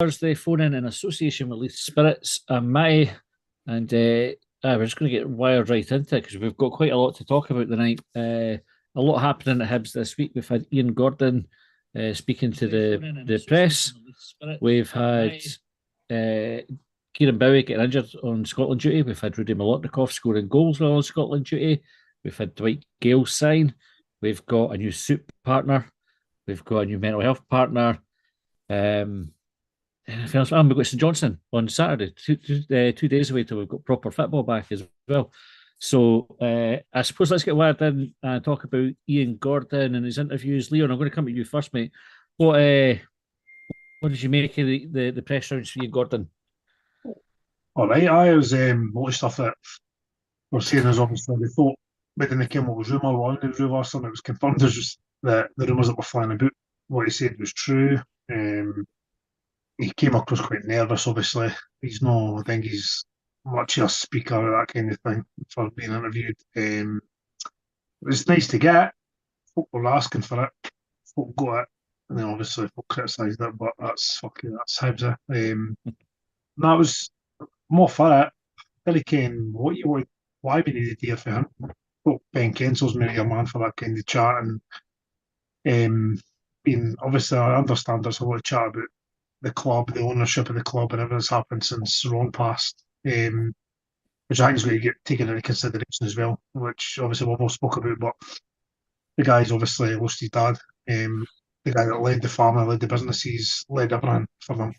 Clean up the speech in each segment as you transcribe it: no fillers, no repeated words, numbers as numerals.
Thursday phone in association with Leith Spirits and Matty, and we're just going to get wired right into it because we've got quite a lot to talk about tonight. A lot happening at Hibs this week. We've had Ian Gordon speaking to the press. We've had Kieran Bowie getting injured on Scotland duty. We've had Rudy Molotnikov scoring goals while on Scotland duty. We've had Dwight Gale sign. We've got a new soup partner. We've got a new mental health partner. Anything else? We've got St Johnstone on Saturday, 2 days away till we've got proper football back as well. So I suppose let's get wired in and talk about Ian Gordon and his interviews. Leon, I'm going to come to you first, mate. What did you make of the press rounds for Ian Gordon? All right, I was a lot of stuff that we're saying is obviously they thought when they came up with rumour or on the rumour, something that was confirmed as just that the rumours that were flying about, what he said was true. He came across quite nervous, obviously. He's no, I think he's much of a speaker or that kind of thing for being interviewed. It was nice to get. Folk were asking for it. Folk got it. And then obviously folk criticised it, but that's Hibs. That was more for it. Billy Kane, what you want, why we needed to hear for him. Folk Ben Kensel's maybe your man for that kind of chat and being obviously I understand there's a lot of chat about the club, the ownership of the club, and everything that's happened since Ron passed, which I think is going to get taken into consideration as well, which obviously we've all spoke about. But the guy's obviously lost his dad, the guy that led the family, led the business, he's led everything for them,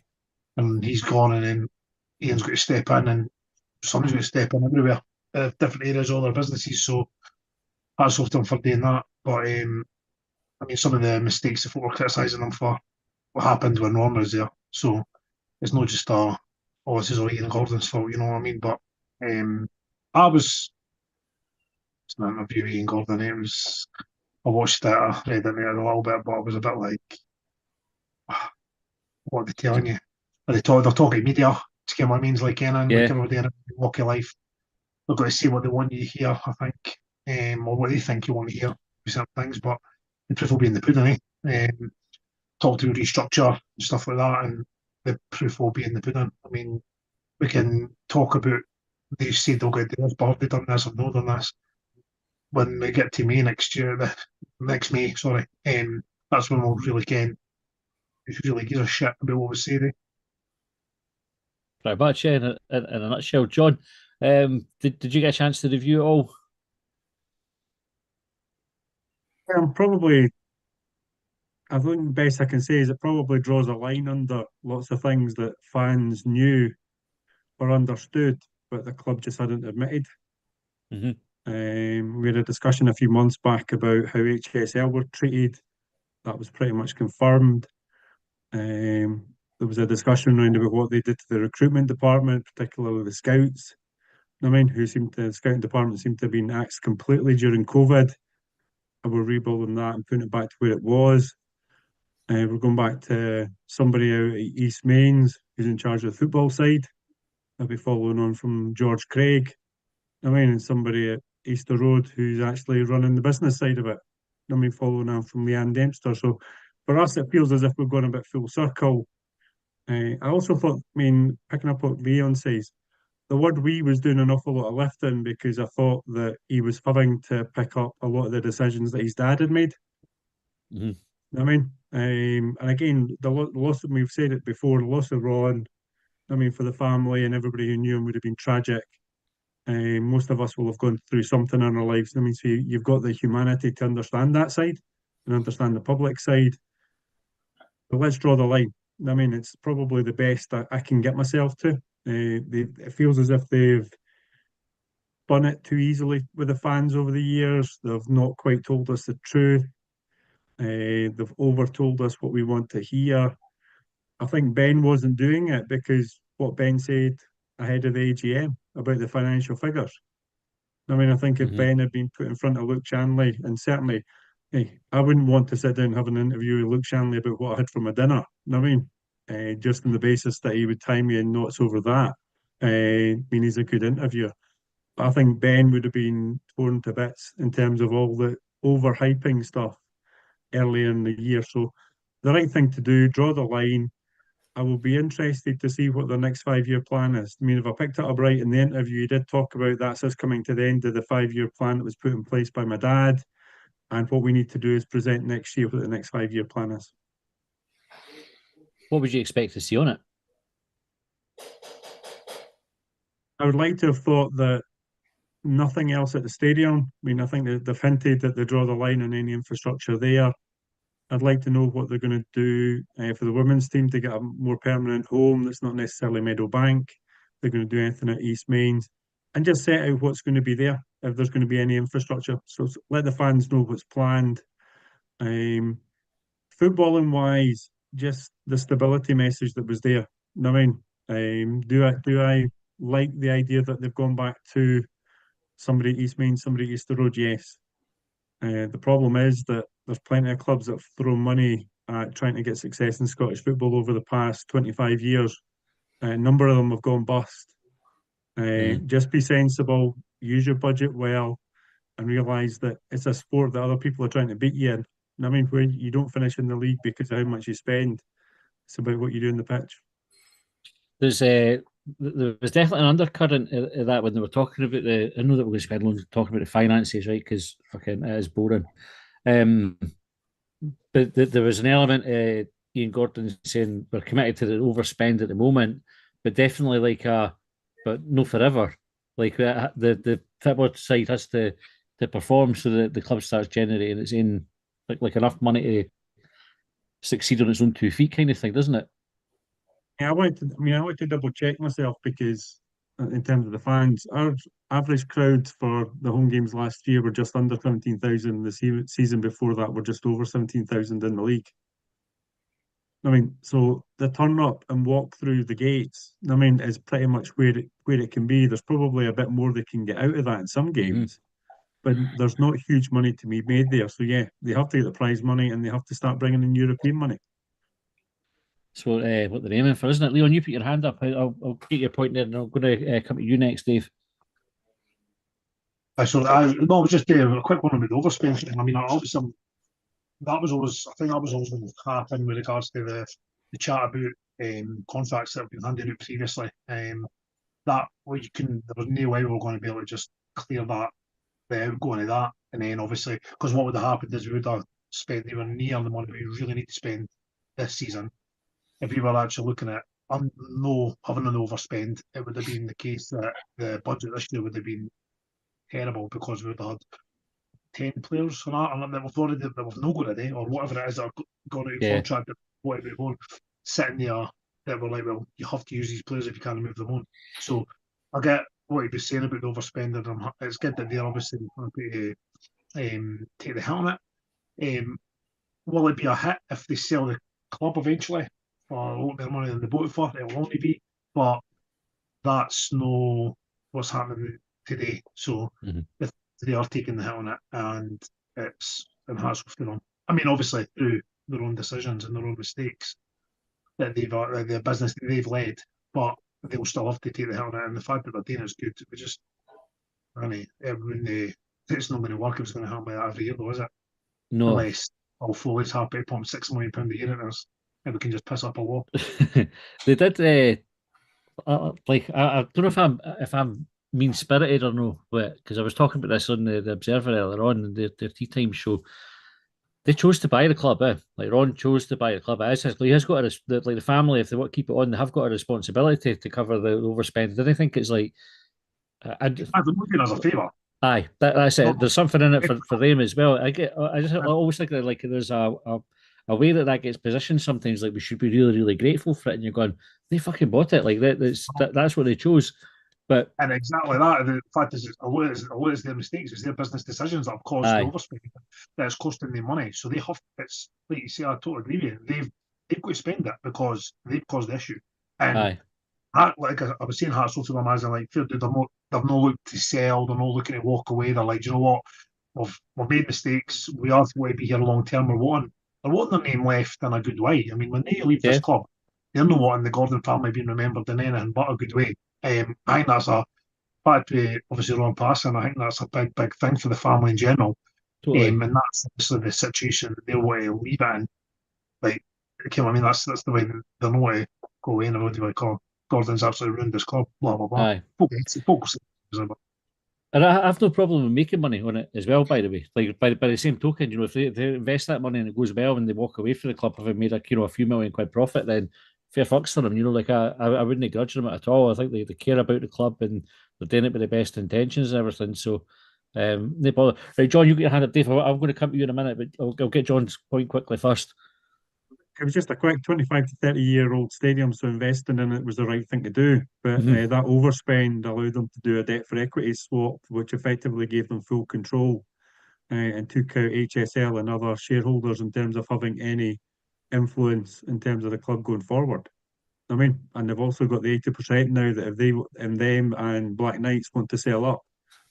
and he's gone, and then Ian's got to step in, and someone's got to step in everywhere, different areas of their businesses. So hats off to him for doing that. But I mean, some of the mistakes that folk were criticising him for what happened when Ron was there. So it's not just oh, this is all Ian Gordon's fault, you know what I mean? But um, I was it's an interview with Ian Gordon. It was I watched it, I read into it a little bit, but I was a bit like, "Ah, what are they telling you? They're talking media. To get what I mean, it's like anything, like Yeah, everybody in walk of life. They've got to say what they want you to hear, I think, or what they think you want to hear with certain things. But the proof will be in the pudding, talk to restructure and stuff like that, and the proof will be in the pudding. I mean, we can talk about they said they'll get this, but have they done this or not done this? When we get to May next year, the next May, sorry, that's when we'll really get if really gives a shit about what we say there. pretty much. Yeah, in a nutshell, John. Did you get a chance to review it all? Probably, I think the best I can say is it probably draws a line under lots of things that fans knew or understood, but the club just hadn't admitted. Mm-hmm. We had a discussion a few months back about how HSL were treated. That was pretty much confirmed. There was a discussion around about what they did to the recruitment department, particularly the scouts. I mean, the scouting department seemed to have been axed completely during COVID. And we're rebuilding that and putting it back to where it was. We're going back to somebody out at East Mains who's in charge of the football side. I'll be following on from George Craig. I mean, and somebody at Easter Road who's actually running the business side of it. I mean, following on from Leanne Dempster. So for us, it feels as if we've gone a bit full circle. I also thought, I mean, picking up what Leon says, the word we was doing an awful lot of lifting because I thought that he was having to pick up a lot of the decisions that his dad had made. Mm-hmm. I mean, and again, the loss of, we've said it before, the loss of Ron, I mean, for the family and everybody who knew him would have been tragic. Most of us will have gone through something in our lives. I mean, so you've got the humanity to understand that side and understand the public side. But let's draw the line. I mean, it's probably the best I can get myself to. It feels as if they've done it too easily with the fans over the years. They've not quite told us the truth. They've overtold us what we want to hear. I think Ben wasn't doing it because what Ben said ahead of the AGM about the financial figures. I mean, I think if Mm-hmm. Ben had been put in front of Luke Shanley, and certainly, hey, I wouldn't want to sit down and have an interview with Luke Shanley about what I had for my dinner. I mean, just on the basis that he would time me in notes over that. I mean, he's a good interviewer. But I think Ben would have been torn to bits in terms of all the overhyping stuff earlier in the year. So the right thing to do, draw the line. I will be interested to see what their next 5-year plan is. I mean, if I picked it up right in the interview, you did talk about that's us coming to the end of the 5-year plan that was put in place by my dad. And what we need to do is present next year what the next 5-year plan is. What would you expect to see on it? I would like to have thought that nothing else at the stadium. I mean, I think that they've hinted that they draw the line on any infrastructure there. I'd like to know what they're going to do for the women's team to get a more permanent home that's not necessarily Meadowbank. They're going to do anything at East Mains and just set out what's going to be there if there's going to be any infrastructure. So let the fans know what's planned. Footballing wise, just the stability message that was there. I mean, do I like the idea that they've gone back to somebody at East Main, somebody at Easter Road? Yes. The problem is that there's plenty of clubs that have thrown money at trying to get success in Scottish football over the past 25 years. A number of them have gone bust. Just be sensible, use your budget well, and realise that it's a sport that other people are trying to beat you in. I mean, where you don't finish in the league because of how much you spend, it's about what you do in the pitch. There was definitely an undercurrent of that when they were talking about the. I know that we're going to spend loads talking about the finances, right? Because fucking it is boring. But there was an element. Ian Gordon saying we're committed to the overspend at the moment, but definitely but no forever. Like the football side has to perform so that the club starts generating its own like enough money to succeed on its own 2 feet, kind of thing, doesn't it? Yeah, I want to double check myself because in terms of the fans, our average crowds for the home games last year were just under 17,000. The season before that were just over 17,000 in the league. I mean, so the turn up and walk through the gates, I mean, is pretty much where it can be. There's probably a bit more they can get out of that in some games, but there's not huge money to be made there. So yeah, they have to get the prize money and they have to start bringing in European money. That's what they're aiming for, isn't it? Leon, you put your hand up. I'll get your point there, and I'm going to come to you next, Dave. So it was just a quick one about the overspend thing. I mean, obviously, I think that was always going to happen with regards to the chat about contracts that have been handed out previously. There was no way we were going to be able to just clear the outgoing of that, and then obviously, because what would have happened is we would have spent anywhere near the money we really need to spend this season. If we were actually looking at having an overspend, it would have been the case that the budget this year would have been terrible because we would have had 10 players on that, and that we've no got today, or whatever it is that have gone out of contract, that whatever it was, sitting there that were like, well, you have to use these players if you can't move them on. So I get what he was saying about the overspending. It's good that they're obviously going to take the hit on it. Will it be a hit if they sell the club eventually for a lot more money than they bought it for? It will only be, but that's no what's happening today. So they are taking the hit on it, and hats off to them. I mean, obviously through their own decisions and their own mistakes that the business that they've led, but they will still have to take the hit on it. And the fact that they're doing it is good. We just, it's not going to work if it's going to happen like that every year, though, is it? No. Unless all Foley's happy to pump £6 million a year at us, and we can just piss up a wall. They did. I don't know if I'm mean spirited or no, because I was talking about this on the Observer earlier on their tea time show. They chose to buy the club, Like Ron chose to buy the club. He has got the family, if they want to keep it on, they have got a responsibility to cover the overspend. Did I think it's like I've been looking as a favour. Aye, that's it. There's something in it for them as well. I always think that like there's a way that gets positioned sometimes. Like we should be really, really grateful for it, and you're going, they fucking bought it. Like that's what they chose. And exactly that. The fact is, a lot of their mistakes. It's their business decisions that have caused the overspending. That's costing them money. So they have. It's like you say. I totally agree with you. They've got to spend it because they've caused the issue. And like I was saying, hats off to them as in like, they've not looked to sell. They're not looking to walk away. They're like, you know what? We've made mistakes. We are going to be here long term. They're wanting their name left in a good way. I mean, when they leave this club, they're not wanting the Gordon family being remembered in anything but a good way. I think that's obviously Ron passing. I think that's a big thing for the family in general. Totally. And that's obviously the situation that they want to leave it in. Like, I mean, that's the way they're not go away and everybody like, oh, Gordon's absolutely ruined this club, blah, blah, blah. Aye. Folk say it, but And I have no problem with making money on it as well, by the way. Like by the same token, if they invest that money and it goes well and they walk away from the club having made a few million quid profit, then fair fucks for them. Like I wouldn't grudge them at all. I think they care about the club and they're doing it with the best intentions and everything. So no bother. Right, John, you get your hand up, Dave. I'm going to come to you in a minute, but I'll get John's point quickly first. It was just a quick 25 to 30-year-old stadium, so investing in it was the right thing to do. But that overspend allowed them to do a debt for equity swap, which effectively gave them full control and took out HSL and other shareholders in terms of having any influence in terms of the club going forward. I mean, and they've also got the 80% now that if they and them and Black Knights want to sell up,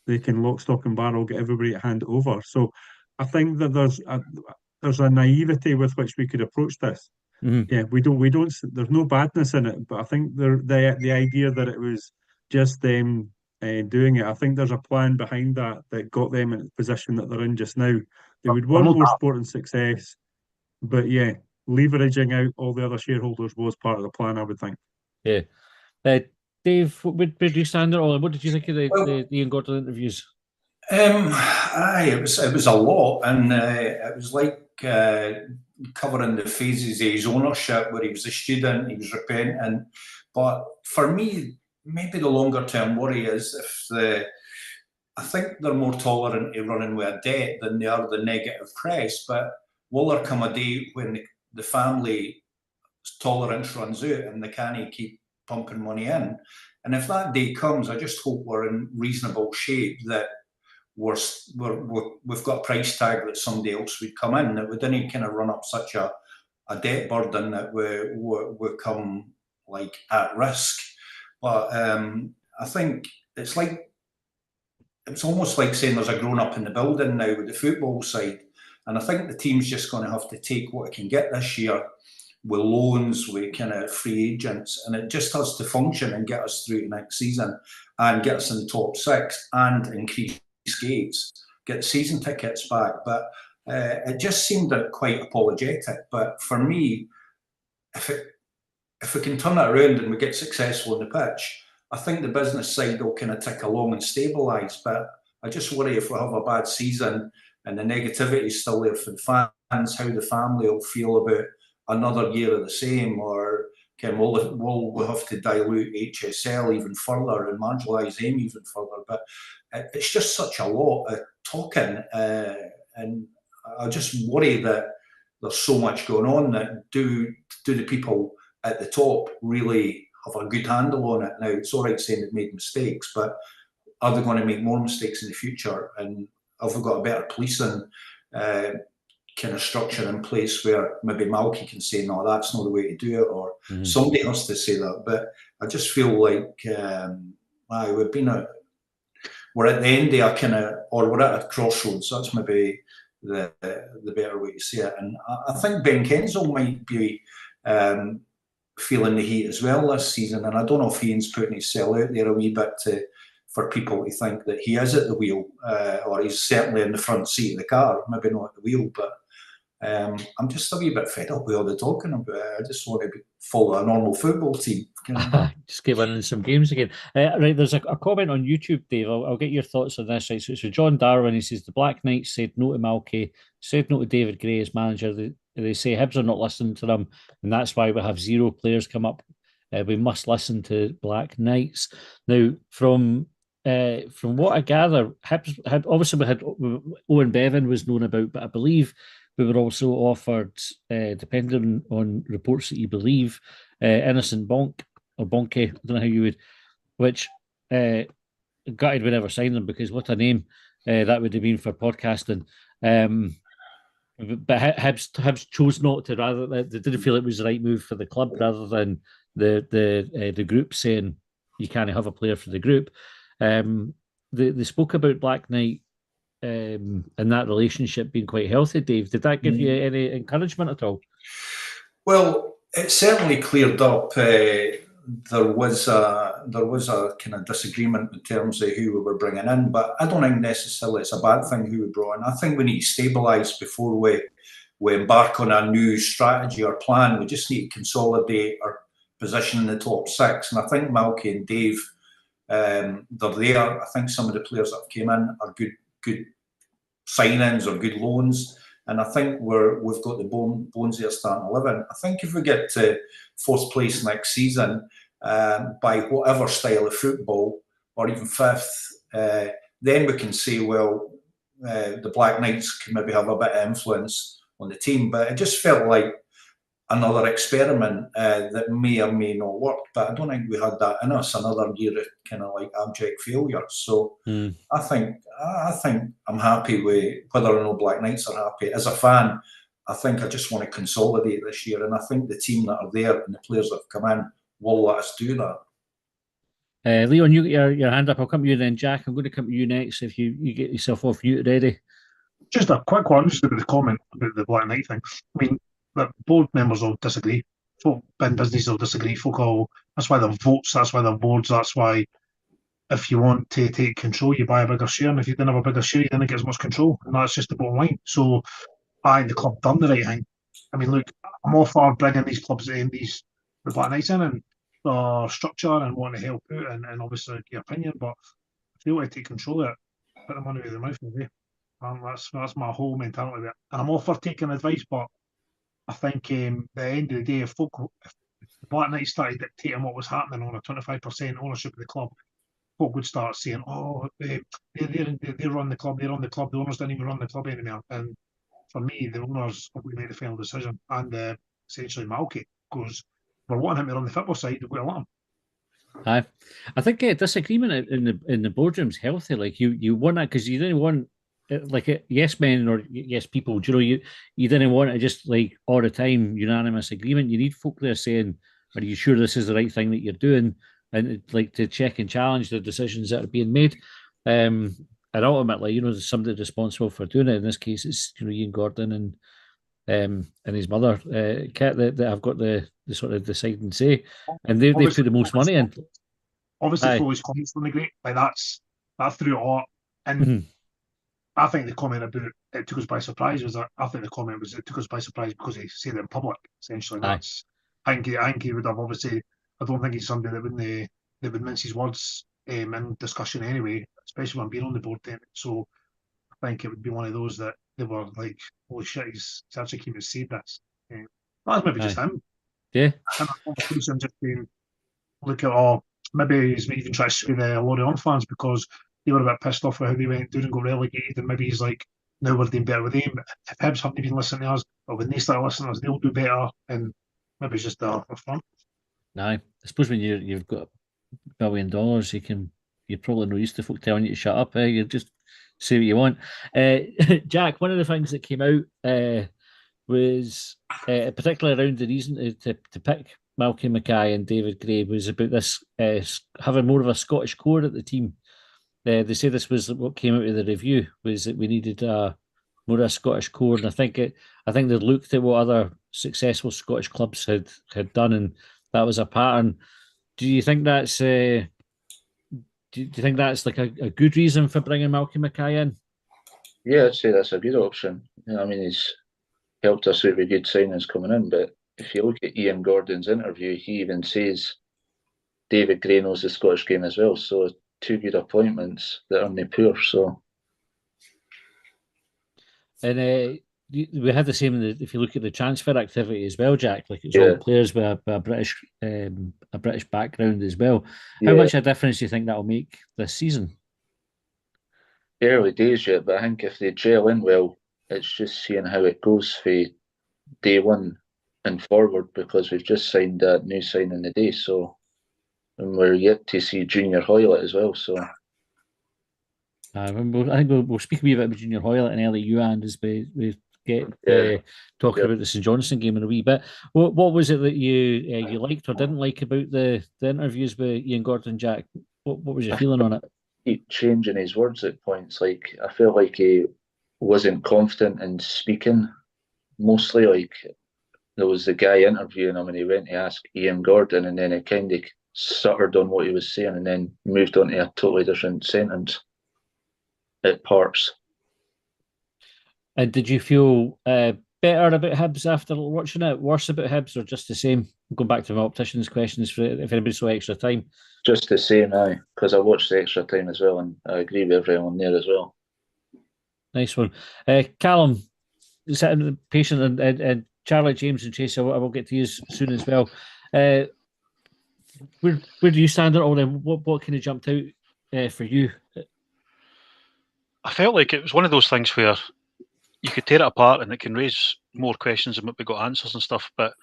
they can lock, stock, and barrel get everybody to hand it over. So I think that there's a naivety with which we could approach this. Yeah, we don't. There's no badness in it, but I think the idea that it was just them doing it. I think there's a plan behind that got them in the position that they're in just now. They would want more sporting success, but yeah, leveraging out all the other shareholders was part of the plan, I would think. Yeah. Dave, where do you stand at all? And what did you think of the Ian Gordon interviews? Aye, it was a lot, and it was like covering the phases of his ownership, where he was a student, he was repentant. But for me, maybe the longer term worry is I think they're more tolerant to running with a debt than they are the negative press. But will there come a day when the family tolerance runs out and they can't keep pumping money in? And if that day comes, I just hope we're in reasonable shape, that we've got a price tag that somebody else would come in, that we didn't kind of run up such a debt burden that we come like at risk. But I think it's almost like saying there's a grown up in the building now with the football side, and I think the team's just going to have to take what it can get this year with loans, with kind of free agents, and it just has to function and get us through to next season and get us in the top six and increase gates, get season tickets back. But it just seemed quite apologetic. But for me, if we can turn it around and we get successful on the pitch, I think the business side will kind of tick along and stabilise. But I just worry if we have a bad season and the negativity is still there for the fans, how the family will feel about another year of the same, or will we have to dilute HSL even further and marginalise them even further? But it's just such a lot of talking, and I just worry that there's so much going on that do the people at the top really have a good handle on it now? It's all right saying they've made mistakes, but are they going to make more mistakes in the future? And have we got a better policing kind of structure in place where maybe Malky can say, no, that's not the way to do it, or somebody has to say that? But I just feel like we're at the end of a kind of, or we're at a crossroads. That's maybe the better way to say it. And I think Ben Kenzel might be feeling the heat as well this season. And I don't know if Ian's putting himself out there a wee bit for people to think that he is at the wheel, or he's certainly in the front seat of the car, maybe not at the wheel. But I'm just a wee bit fed up with all the talking about it. I just want to follow a normal football team. Just get winning some games again. Right, there's a comment on YouTube, Dave. I'll get your thoughts on this. Right, so John Darwin, he says the Black Knights said no to Malky, said no to David Gray as manager. They say Hibs are not listening to them, and that's why we have 0 players come up. We must listen to Black Knights. Now, from what I gather, Hibs had obviously we had Owen Bevan was known about, but I believe we were also offered, depending on reports that you believe, Innocent Bonk or Bonke, I don't know how you would, which gutted we never signed them, because what a name that would have been for podcasting. But Hibs chose not to. Rather, they didn't feel it was the right move for the club, rather than the group saying you can't have a player for the group. They spoke about Black Knight and that relationship being quite healthy. Dave, did that give you any encouragement at all? Well, it certainly cleared up. There was a kind of disagreement in terms of who we were bringing in, but I don't think necessarily it's a bad thing who we brought in. I think we need to stabilise before we embark on a new strategy or plan. We just need to consolidate position in the top 6. And I think Malky and Dave, they're there. I think some of the players that have came in are good signings or good loans. And I think we've got the bones here starting 11. I think if we get to 4th place next season, by whatever style of football, or even 5th, then we can say, well, the Black Knights can maybe have a bit of influence on the team. But it just felt like another experiment that may or may not work. But I don't think we had that in us, another year of kind of like abject failure. So I think I'm happy with whether or not Black Knights are happy. As a fan, I think I just want to consolidate this year. And I think the team that are there and the players that have come in will let us do that. Leon, you get your hand up. I'll come to you then, Jack. I'm going to come to you next if you get yourself off mute ready. Just a quick one, just about the comment about the Black Knight thing. I mean, the board members will disagree. Folk in business will disagree. That's why they're votes, that's why they're boards, that's why if you want to take control, you buy a bigger share. And if you didn't have a bigger share, you didn't get as much control. And that's just the bottom line. So I think the club done the right thing. I mean, look, I'm all for bringing these clubs in, the Black Knights in, and the structure and wanting to help out and obviously your opinion, but if they want to take control of it, put the money where their mouth will be. That's my whole mentality of it. And I'm all for taking advice, but I think at the end of the day, if the Black Knights started dictating what was happening on a 25% ownership of the club, folk would start saying, oh, they run the club, the owners didn't even run the club anymore. And for me, the owners would make the final decision. And essentially Malky goes, we're wanting him to run the football side, we've got to let him. I think disagreement in the boardroom's healthy. Like you want that because you didn't want like yes men or yes people. You didn't want it just like all the time unanimous agreement. You need folk there saying, "Are you sure this is the right thing that you're doing?" And like to check and challenge the decisions that are being made. And ultimately, there's somebody responsible for doing it. In this case, it's Ian Gordon and his mother, Kit, that have got the sort of deciding say, and they put the most money in. Obviously, Foley's comments from the great, like that threw it all. And I think the comment about it took us by surprise was that I think the comment was it took us by surprise because he said it in public. Essentially, I think he would have obviously. I don't think he's somebody that would mince his words in discussion anyway, especially when being on the board then. So I think it would be one of those that they were like, holy shit, he's actually came to say this. That's maybe just him. Yeah. And a conversation just being, look at, maybe he's even trying to sway the Lorient fans because they were a bit pissed off with how they went down and got relegated, and maybe he's like, now we're doing better with them. If Hibs haven't been listening to us, but when they start listening to us, they'll do better. And maybe it's just a fun. No, I suppose when you've got $1 billion, you're probably not used to folk telling you to shut up. You just say what you want. Jack, one of the things that came out was particularly around the reason to pick Malky Mackay and David Gray was about this having more of a Scottish core at the team. They say this was what came out of the review, was that we needed more of a Scottish core, and I think they looked at what other successful Scottish clubs had done, and that was a pattern. Do you think that's do you think that's like a good reason for bringing Malky Mackay in? Yeah, I'd say that's a good option. I mean, he's helped us with good signings coming in, but if you look at Ian Gordon's interview, he even says David Gray knows the Scottish game as well. So 2 good appointments that are not poor. So, and we had the same. If you look at the transfer activity as well, Jack, like it's all players with a British background as well. How much a difference do you think that'll make this season? Early days yet, but I think if they gel in well, it's just seeing how it goes for day one and forward, because we've just signed that new signing today. So, and we're yet to see Junior Hoylett as well. So, I think we'll speak a wee bit about Junior Hoylett and Ellie Youand as we get talking about the St Johnstone game in a wee bit. What was it that you liked or didn't like about the interviews with Ian Gordon, Jack? What was your feeling on it? Keep changing his words at points. Like, I felt like he wasn't confident in speaking. Mostly, like, there was the guy interviewing him and he went to ask Ian Gordon, and then he kind of stuttered on what he was saying and then moved on to a totally different sentence at parts. And did you feel better about Hibs after watching it? Worse about Hibs, or just the same? going back to my optician's questions for if anybody's so extra time. Just the same, aye, because I watched the extra time as well, and I agree with everyone there as well. Nice one. Callum, sitting patient, and Charlotte, James, and Chase, I will get to you soon as well. Where do you stand on all them? What kind of jumped out for you? I felt like it was one of those things where you could tear it apart and it can raise more questions than we got answers and stuff. But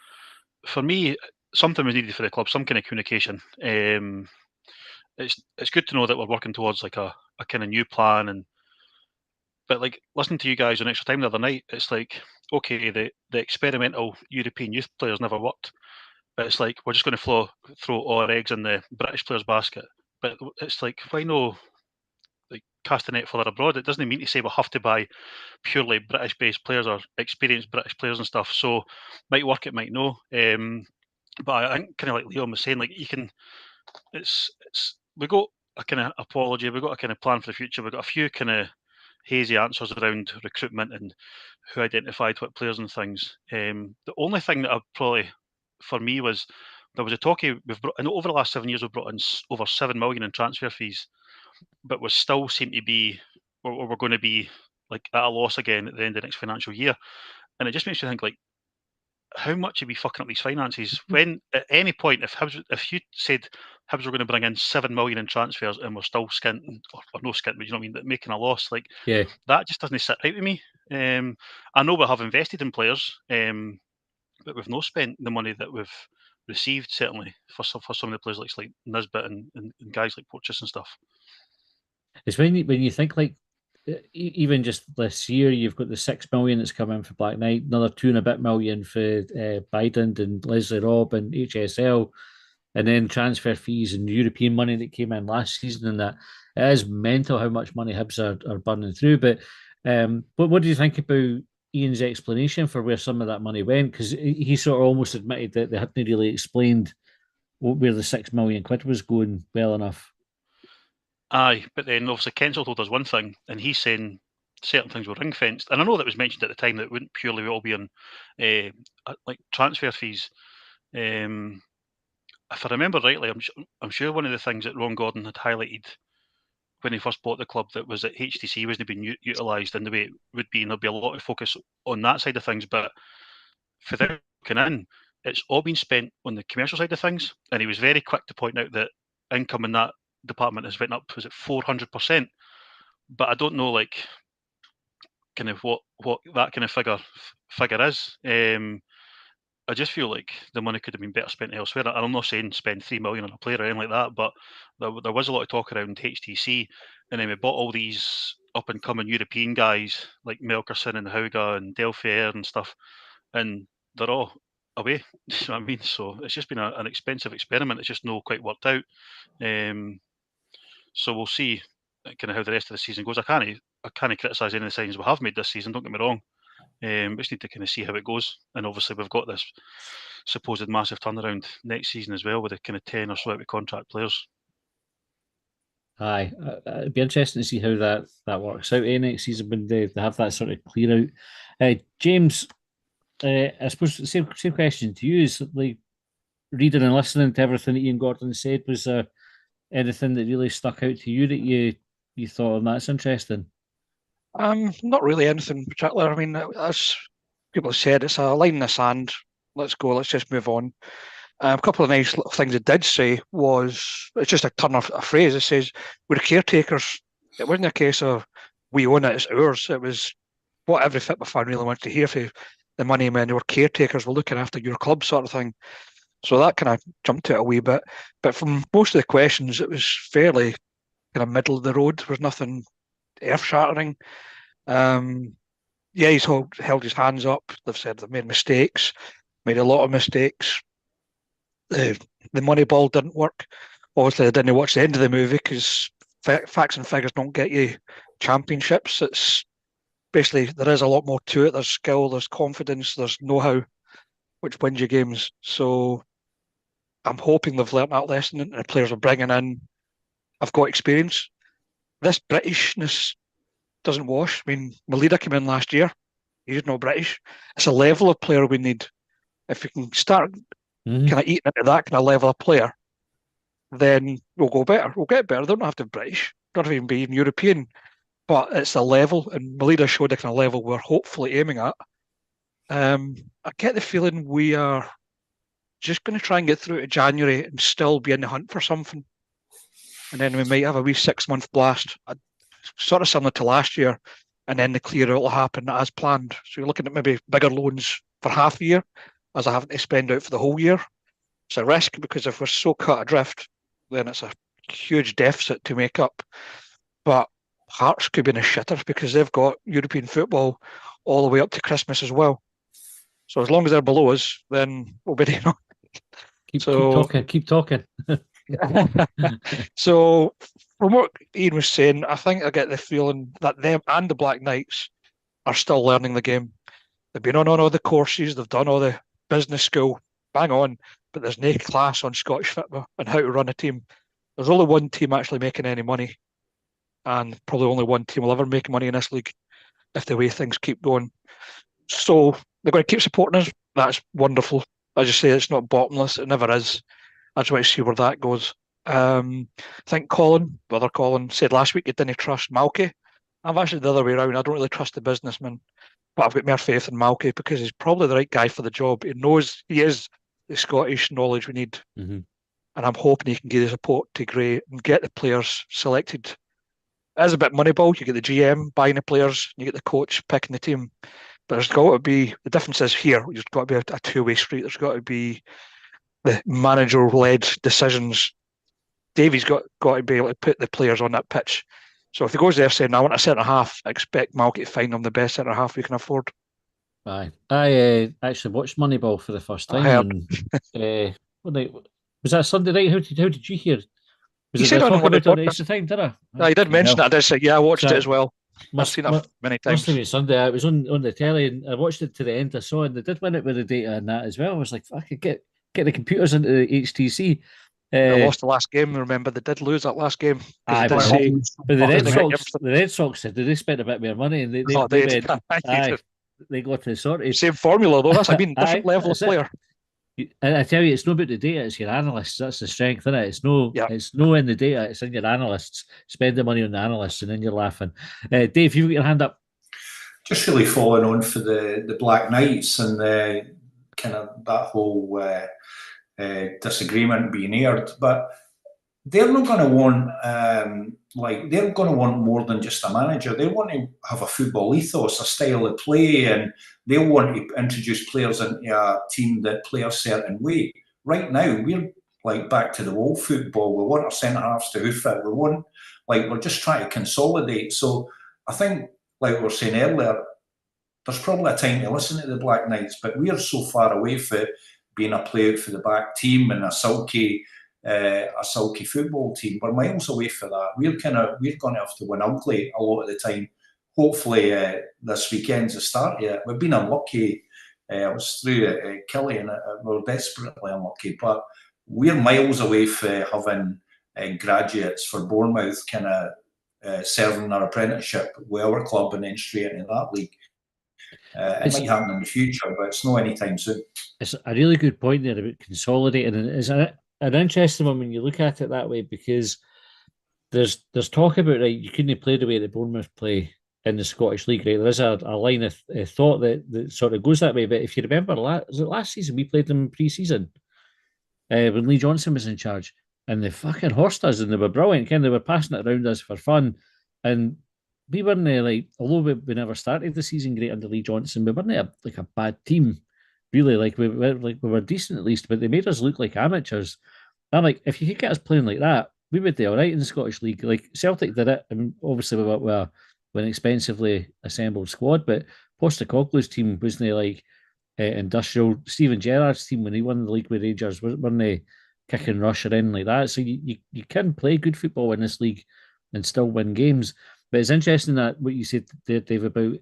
for me, something was needed for the club, some kind of communication. It's good to know that we're working towards like a kind of new plan, but like listening to you guys on Extra Time the other night, it's like, okay, the experimental European youth players never worked, but it's like we're just going to throw all our eggs in the British players basket. But it's like, why no like cast the net further abroad? It doesn't mean to say we have to buy purely British-based players or experienced British players and stuff. So might work, it might no. But I think kind of like Leon was saying, like you can, we got a kind of apology, we got a kind of plan for the future. We got a few kind of hazy answers around recruitment and who identified what players and things. The only thing that I probably, for me, was there was a talkie we've brought, and over the last 7 years we've brought in over 7 million in transfer fees, but we still seem to be, we're going to be like at a loss again at the end of the next financial year, and it just makes you think like, how much are we fucking up these finances? When at any point, if you said Hibs were going to bring in 7 million in transfers and we're still skint or no skint, but you know what I mean, making a loss, like that just doesn't sit right with me. I know we have invested in players, but we've not spent the money that we've received, certainly for some of the players like Nisbet and guys like Porteous and stuff. It's when you think like even just this year, you've got the 6 million that's come in for Black Knight, another 2 and a bit million for Biden and Leslie Robb and HSL, and then transfer fees and European money that came in last season. And that it is mental how much money Hibs are burning through. But what do you think about Ian's explanation for where some of that money went? Because he sort of almost admitted that they hadn't really explained where the 6 million quid was going well enough. Aye, but then obviously Kensal told us one thing, and he's saying certain things were ring fenced. And I know that was mentioned at the time that it wouldn't purely all be on like transfer fees. If I remember rightly, I'm sure one of the things that Ron Gordon had highlighted when he first bought the club that was that HTC wasn't being utilised in the way it would be, and there'll be a lot of focus on that side of things. But for them looking in, it's all been spent on the commercial side of things, and he was very quick to point out that income in that department has went up, was it 400%? But I don't know like kind of what that kind of figure is. I just feel like the money could have been better spent elsewhere. And I'm not saying spend 3 million on a player or anything like that, but there was a lot of talk around HTC, and then we bought all these up and coming European guys like Melkerson and Hauga and Delphier and stuff, and they're all away. You know what I mean? So it's just been an expensive experiment. It's just not quite worked out. So we'll see kind of how the rest of the season goes. I can't criticise any of the signings we have made this season, don't get me wrong. We just need to kind of see how it goes. And obviously we've got this supposed massive turnaround next season as well with the kind of 10 or so out of contract players. Aye, it'd be interesting to see how that works out next season when they have that sort of clear out. James, I suppose the same question to you is like reading and listening to everything that Ian Gordon said, was there anything that really stuck out to you that you thought, that's interesting? Not really anything particular. I mean, as people have said, it's a line in the sand. Let's go. Let's just move on. A couple of nice little things it did say was, it's just a turn of a phrase. It says, we're caretakers. It wasn't a case of we own it, it's ours. It was what every football fan really wants to hear for the money men. They were caretakers, we're looking after your club sort of thing. So that kind of jumped to it a wee bit. But from most of the questions, it was fairly kind of middle of the road. There was nothing earth-shattering. He's held his hands up. They've said they've made mistakes, made a lot of mistakes. The money ball didn't work. Obviously, I didn't watch the end of the movie because facts and figures don't get you championships. It's basically, there is a lot more to it. There's skill, there's confidence, there's know-how, which wins you games. So I'm hoping they've learnt that lesson and the players are bringing in, I've got experience. This Britishness doesn't wash. I mean, Melida came in last year. He's not British. It's a level of player we need. If we can start Mhm. kind of eating into that kind of level of player, then we'll go better. We'll get better. They don't have to be British, don't have to even be even European, but it's the level, and Melida showed the kind of level we're hopefully aiming at. I get the feeling we are just going to try and get through to January and still be in the hunt for something. And then we might have a wee 6-month blast, sort of similar to last year, and then the clear out will happen as planned. So you're looking at maybe bigger loans for half a year, as I having to spend out for the whole year. It's a risk because if we're so cut adrift, then it's a huge deficit to make up. But Hearts could be in a shitter because they've got European football all the way up to Christmas as well. So as long as they're below us, then we'll be doing. Keep talking. Keep talking. So from what Ian was saying, I think I get the feeling that them and the Black Knights are still learning the game. They've been on all the courses, they've done all the business school, bang on, but there's no class on Scottish football and how to run a team. There's only one team actually making any money, and probably only one team will ever make money in this league if the way things keep going. So they're going to keep supporting us. That's wonderful. As you say, it's not bottomless. It never is. I just want to see where that goes. I think brother Colin, said last week he didn't trust Malky. I'm actually the other way around. I don't really trust the businessman, but I've got more faith in Malky because he's probably the right guy for the job. He knows he is the Scottish knowledge we need. Mm-hmm. And I'm hoping he can give the support to Gray and get the players selected. As a bit Moneyball, you get the GM buying the players, you get the coach picking the team. But there's got to be, the difference is here, there's got to be a two-way street. There's got to be the manager-led decisions. Davey's got to be able to put the players on that pitch. So if he goes there saying, I want a centre-half, I expect Malky to find them the best centre-half we can afford. Aye. I actually watched Moneyball for the first time. Was that Sunday night? How did you hear? Was he said on about it on podcast. Extra Time, did I? He did mention it. I did say, yeah, I watched it as well. I've seen it many times. Must have been Sunday. I was on the telly and I watched it to the end. I saw it and they did win it with the data and that as well. I was like, I could get the computers into the HTC. They lost the last game. Remember, they did lose that last game. But the Red Sox said they spent a bit more money and they got it sorted. Same formula though. That's different level of player. I tell you, it's not about the data, it's your analysts. That's the strength, isn't it? It's no in the data, it's in your analysts. Spend the money on the analysts and then you're laughing. Dave, you've got your hand up. Just really following on for the Black Knights and kind of that whole disagreement being aired, but they're not going to want they're going to want more than just a manager. They want to have a football ethos, a style of play, and they want to introduce players into a team that play a certain way. Right now, we're like back to the old football. We want our centre halves to hoof it. We're just trying to consolidate. So I think, like we were saying earlier, there's probably a time to listen to the Black Knights, but we're so far away from being a play out for the back team and a sulky football team. We're miles away from that. We're going to have to win ugly a lot of the time. Hopefully, this weekend's the start yet. We've been unlucky. I was through Killie and we're desperately unlucky, but we're miles away from having graduates for Bournemouth kind of serving their apprenticeship with our club and then straight into that league. It might happen in the future, but it's not anytime soon. It's a really good point there about consolidating, and it's an interesting one when you look at it that way, because there's talk about, right, you couldn't play the way that Bournemouth play in the Scottish League, right? There is a line of thought that sort of goes that way. But if you remember, last season we played them pre-season when Lee Johnson was in charge, and they fucking horsed us, and they were brilliant. They were passing it around us for fun, and we weren't although we never started the season great under Lee Johnson, we weren't a bad team, really. We were decent at least, but they made us look like amateurs. I'm like, if you could get us playing like that, we would do all right in the Scottish League. Like Celtic did it. I mean, obviously we were an expensively assembled squad, but Postecoglou's team wasn't industrial. Stephen Gerrard's team, when he won the league with Rangers, weren't they kick and rush or anything like that. So you can play good football in this league and still win games. But it's interesting that what you said there, Dave, about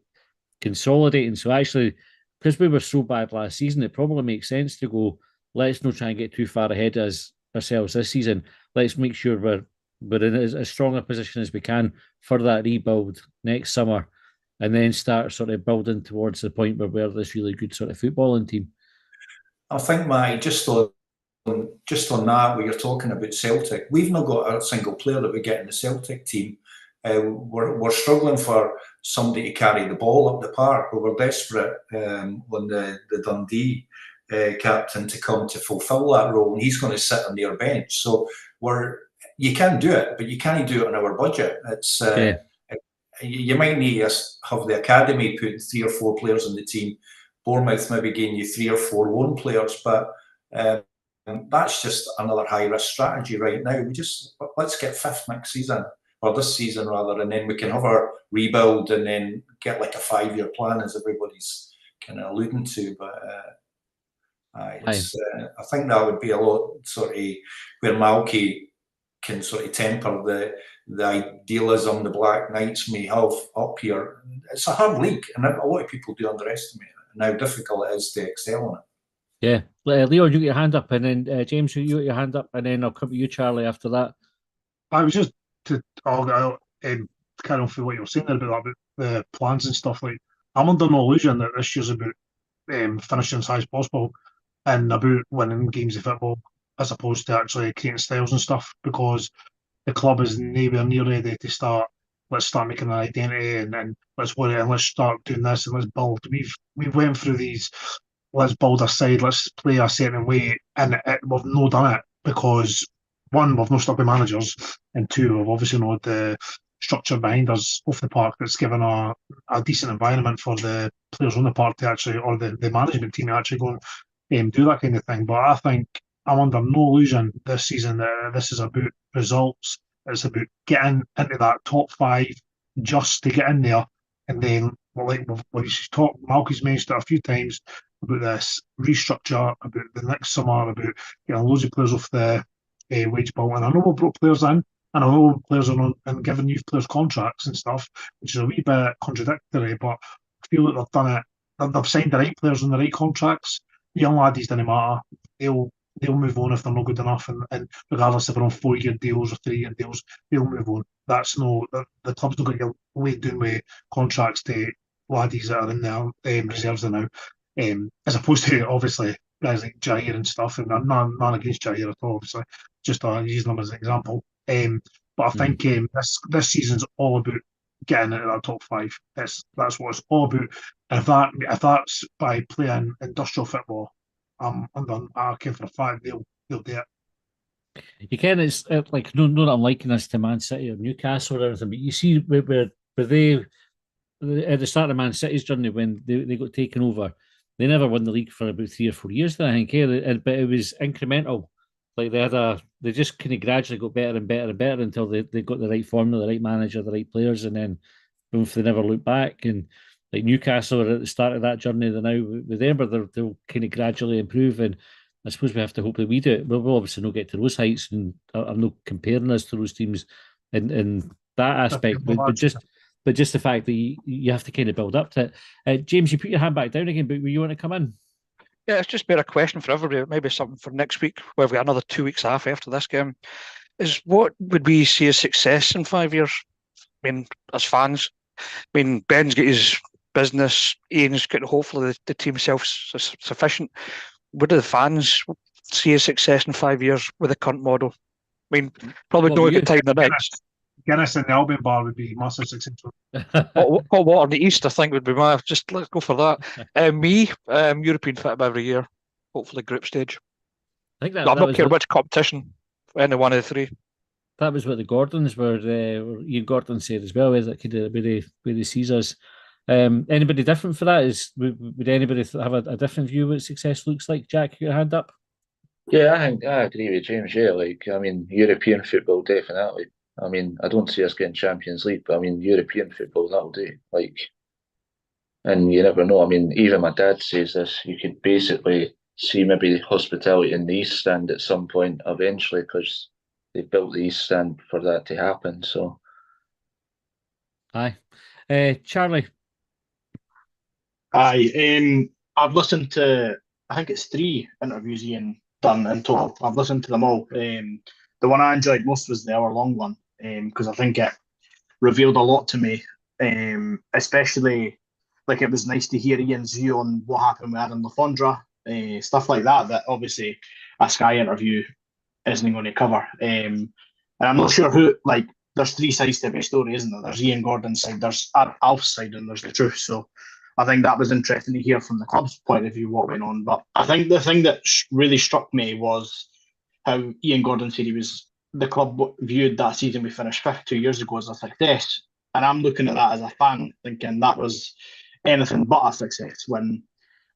consolidating. So actually, because we were so bad last season, it probably makes sense to go, let's not try and get too far ahead as ourselves this season. Let's make sure we're in as strong a position as we can for that rebuild next summer, and then start sort of building towards the point where we're this really good sort of footballing team. I think, just on just on that, what you're talking about Celtic, we've not got a single player that we get in the Celtic team. We're struggling for somebody to carry the ball up the park. We were desperate on the Dundee captain to come to fulfil that role, and he's going to sit on their bench. So you can do it, but you can't do it on our budget. It's you might need to have the academy put 3 or 4 players in the team. Bournemouth maybe giving you 3 or 4 loan players, but that's just another high risk strategy right now. Let's get 5th next season, or this season rather, and then we can have our rebuild and then get like a 5-year plan, as everybody's kind of alluding to. But I think that would be a lot sort of where Malky can sort of temper the idealism the Black Knights may have up here. It's a hard league, and a lot of people do underestimate it and how difficult it is to excel in it. Yeah, Leo, you get your hand up, and then James, you get your hand up, and then I'll come to you, Charlie, after that. I was just to carry on through what you were saying there about the plans and stuff. Like, I'm under no illusion that this year's about finishing as high as possible and about winning games of football, as opposed to actually creating styles and stuff, because the club is nowhere near ready to start. Let's start making an identity, and let's worry, and let's start doing this, and let's build. We've went through these. Let's build a side. Let's play a certain way, and we've not done it because 1, we've not stuck with managers, and 2, we've obviously not the structure behind us off the park that's given a decent environment for the players on the park to actually, or the management team to actually go and do that kind of thing. But I think I'm under no illusion this season that this is about results. It's about getting into that top 5 just to get in there. And then, like we've talked, Malky's mentioned it a few times about this restructure, about the next summer, about getting loads of players off the wage bill. And I know we've brought players in, and I know players are on and giving youth players contracts and stuff, which is a wee bit contradictory, but I feel like they've done it. They've signed the right players on the right contracts. The young laddies didn't matter. They'll move on if they're not good enough, and regardless if they're on 4-year deals or 3-year deals, they'll move on. That's the club's not going to get away doing with contracts to laddies that are in their reserves now, as opposed to obviously guys like Jair and stuff. And I'm not against Jair at all, obviously, just using them as an example. But I think this season's all about getting into that top 5. That's what it's all about. And if that's by playing industrial football, I can for a fact they'll do it. You can, it's like, no, that I'm liking this to Man City or Newcastle or anything, but you see where they, at the start of Man City's journey, when they got taken over, they never won the league for about 3 or 4 years then, I think, but it was incremental. Like they just kind of gradually got better and better and better until they got the right formula, the right manager, the right players, and then boom, they never looked back. And like Newcastle are at the start of that journey, they're now with them, but they'll kind of gradually improve. And I suppose we have to hope that we do it. We'll obviously not get to those heights, and I'm not comparing us to those teams in that aspect, but just the fact that you have to kind of build up to it. James, you put your hand back down again, but you want to come in? Yeah, it's just been a question for everybody, maybe something for next week, where we've got another 2 weeks off after this game, is what would we see as success in 5 years? I mean, as fans, Ben's got his business, Ian's got hopefully the team self-sufficient. What do the fans see as success in 5 years with the current model? I mean, probably no good time the next. Guinness and the Albion bar would be massive successful. Hot water in the East, I think, would be my. Just let's go for that. Me, European FITB every year, hopefully group stage. I think that. I'm not care which competition, any one of the 3. That was what the Gordons were. Ian Gordon said as well. Is that kind of where they sees us? Anybody different for that? Would anybody have a different view of what success looks like? Jack, your hand up. Yeah, I think I agree with James. Yeah, European football definitely. I don't see us getting Champions League, but European football, that'll do. And you never know. Even my dad says this. You could basically see maybe hospitality in the East Stand at some point eventually, because they built the East Stand for that to happen. So, aye, Charlie. Aye, I've listened to, I think it's 3 interviews Ian done in total. I've listened to them all. The one I enjoyed most was the hour-long one, because I think it revealed a lot to me, especially, like, it was nice to hear Ian's view on what happened with Aaron Le Fondre, stuff like that, that obviously a Sky interview isn't going to cover. And I'm not sure who, like, there's three sides to every story, isn't there? There's Ian Gordon's side, there's Alf's side, and there's the truth. So I think that was interesting to hear from the club's point of view what went on. But I think the thing that really struck me was how Ian Gordon said the club viewed that season we finished fifth 2 years ago as a success. And I'm looking at that as a fan, thinking that was anything but a success. When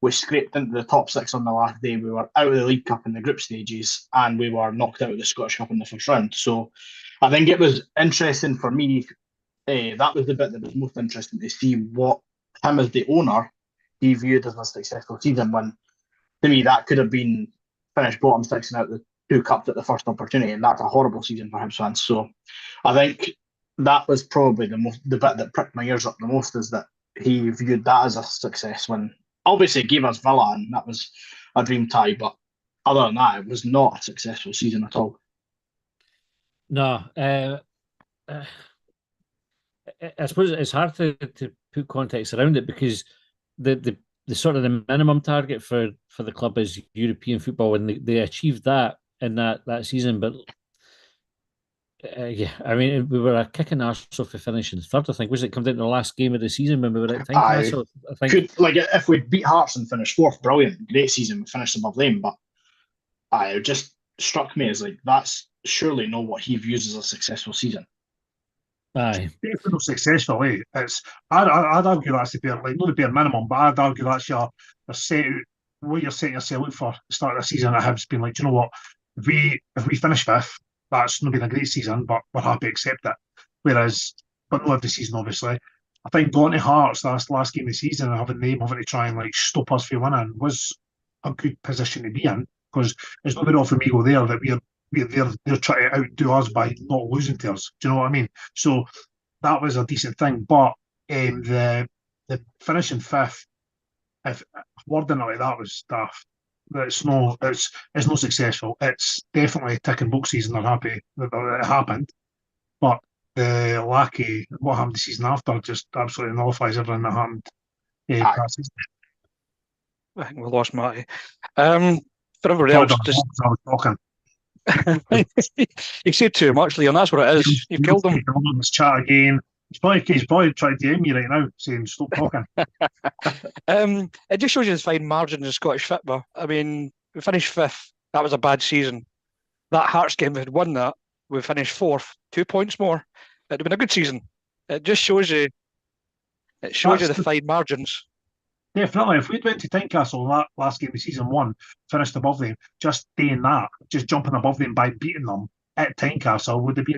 we scraped into the top six on the last day, we were out of the League Cup in the group stages, and we were knocked out of the Scottish Cup in the first round. So I think it was interesting for me. That was the bit that was most interesting to see what him as the owner he viewed as a successful season. When to me that could have been finished bottom six and out the two cups at the first opportunity, and that's a horrible season for Hibs fans. So I think that was probably the bit that pricked my ears up the most, is that he viewed that as a success, when obviously it gave us Villa and that was a dream tie, but other than that, it was not a successful season at all. No, I suppose it's hard to put context around it, because the sort of the minimum target for the club is European football, and they achieved that in that season. But yeah, I mean, we were a kicking arsehole for finishing third. I think was it come down to the last game of the season when we were at Tynecastle. I think if we beat Hearts and finished fourth, brilliant, great season. We finished above them, but it just struck me as like that's surely not what he views as a successful season. Aye, If we're not successful, I'd argue that's the bare, like not the bare minimum, but I'd argue that's your set out, what you're setting yourself out for the start of the season at Hibs, being like, do you know what, if we finish fifth, that's not been a great season, but we're happy to accept it. Whereas, but not every season, obviously. I think going to Hearts last game of the season and having to try and like stop us from winning was a good position to be in, because it's not very often we go there that they're trying to outdo us by not losing to us. Do you know what I mean? So that was a decent thing. But the finishing fifth, if wording it like that was daft. It's not successful. It's definitely a tick and box season. They're happy that it happened, but the lack of what happened the season after just absolutely nullifies everything that happened. That season. I think we lost Matty. For everybody else, just I was talking. you say too much, Leon. That's what it is. You've killed him. Let's chat again. He's probably trying to DM me right now, saying stop talking. It just shows you the fine margins of Scottish football. I mean, we finished fifth. That was a bad season. That Hearts game, if we had won that, we finished fourth, 2 points more. It'd have been a good season. It just shows you. It shows you the fine margins. Definitely. If we'd went to Tynecastle that last game of season one, finished above them, just doing that, just jumping above them by beating them at Tynecastle would have been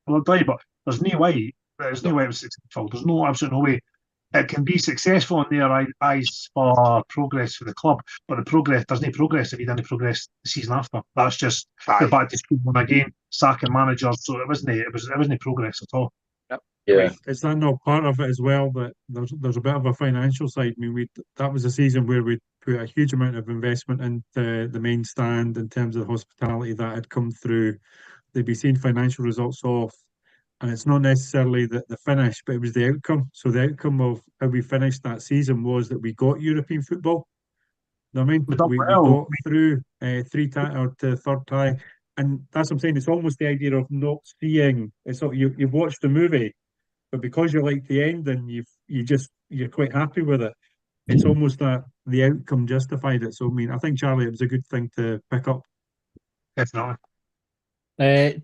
but there's no way. There's no way it was successful. There's no absolute no way. It can be successful in their eyes for progress for the club, but there's no progress if you didn't progress the season after. That's just go back to school one again, sacking managers. So it wasn't progress at all. Yeah, is that not part of it as well? That there's a bit of a financial side. I mean, that was a season where we put a huge amount of investment into the main stand in terms of hospitality that had come through. They'd be seeing financial results off, and it's not necessarily the finish, but it was the outcome. So the outcome of how we finished that season was that we got European football. You know what I mean? We got through to third tie, and that's what I'm saying. It's almost the idea of not seeing. It's you've watched the movie, but because you like the end and you're quite happy with it, it's almost that the outcome justified it. So I mean, I think Charlie, it was a good thing to pick up. Definitely.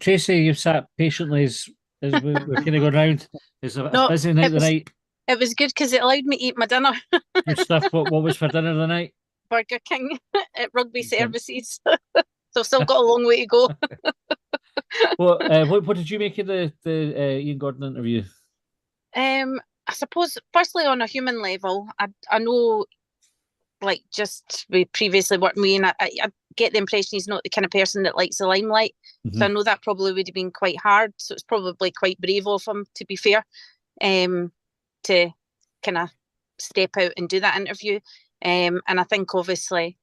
Tracy, you've sat patiently as we're kind of going round. It's a busy night tonight. It was good because it allowed me to eat my dinner. Good stuff. What was for dinner tonight? Burger King at Rugby Services. So I've still got a long way to go. What did you make of the Ian Gordon interview? I suppose, firstly, on a human level, I know, like, just with previously working with Ian, I get the impression he's not the kind of person that likes the limelight. Mm-hmm. So I know that probably would have been quite hard. So it's probably quite brave of him, to be fair, to kind of step out and do that interview. And I think, obviously,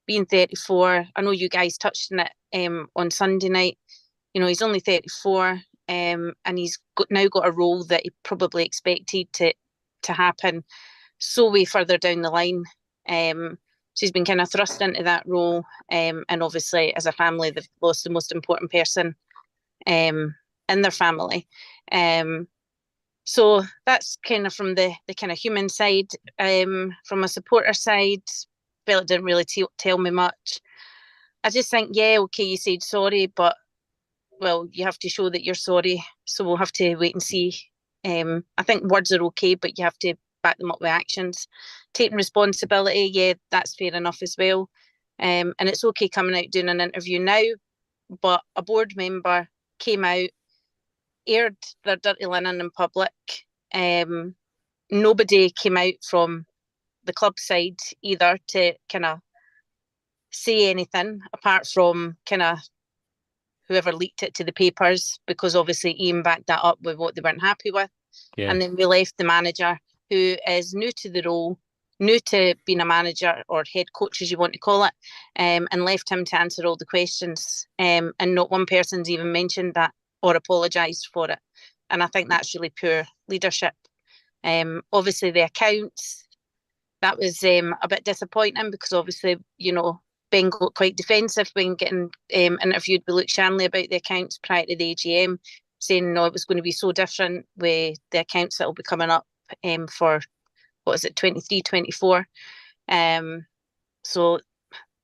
being 34, I know you guys touched on it on Sunday night. He's only 34. And he's now got a role that he probably expected to happen so way further down the line. she's been kind of thrust into that role, and obviously as a family they've lost the most important person in their family. So that's kind of from the kind of human side. From a supporter side, felt it didn't really tell me much. I just think, yeah, okay, you said sorry, but well, you have to show that you're sorry. So we'll have to wait and see. I think words are okay, but you have to back them up with actions. Taking responsibility, yeah, that's fair enough as well. And it's okay coming out doing an interview now, but a board member came out, aired their dirty linen in public. Nobody came out from the club side either to kind of say anything apart from kind of whoever leaked it to the papers, because obviously Ian backed that up with what they weren't happy with. Yeah. And then we left the manager, who is new to the role, new to being a manager or head coach, as you want to call it, and left him to answer all the questions. And not one person's even mentioned that or apologised for it. And I think that's really poor leadership. Obviously, the accounts, that was a bit disappointing, because obviously, you know, Ben got quite defensive when getting interviewed by Luke Shanley about the accounts prior to the AGM, saying no, it was going to be so different with the accounts that will be coming up for, what is it, 23, 24. So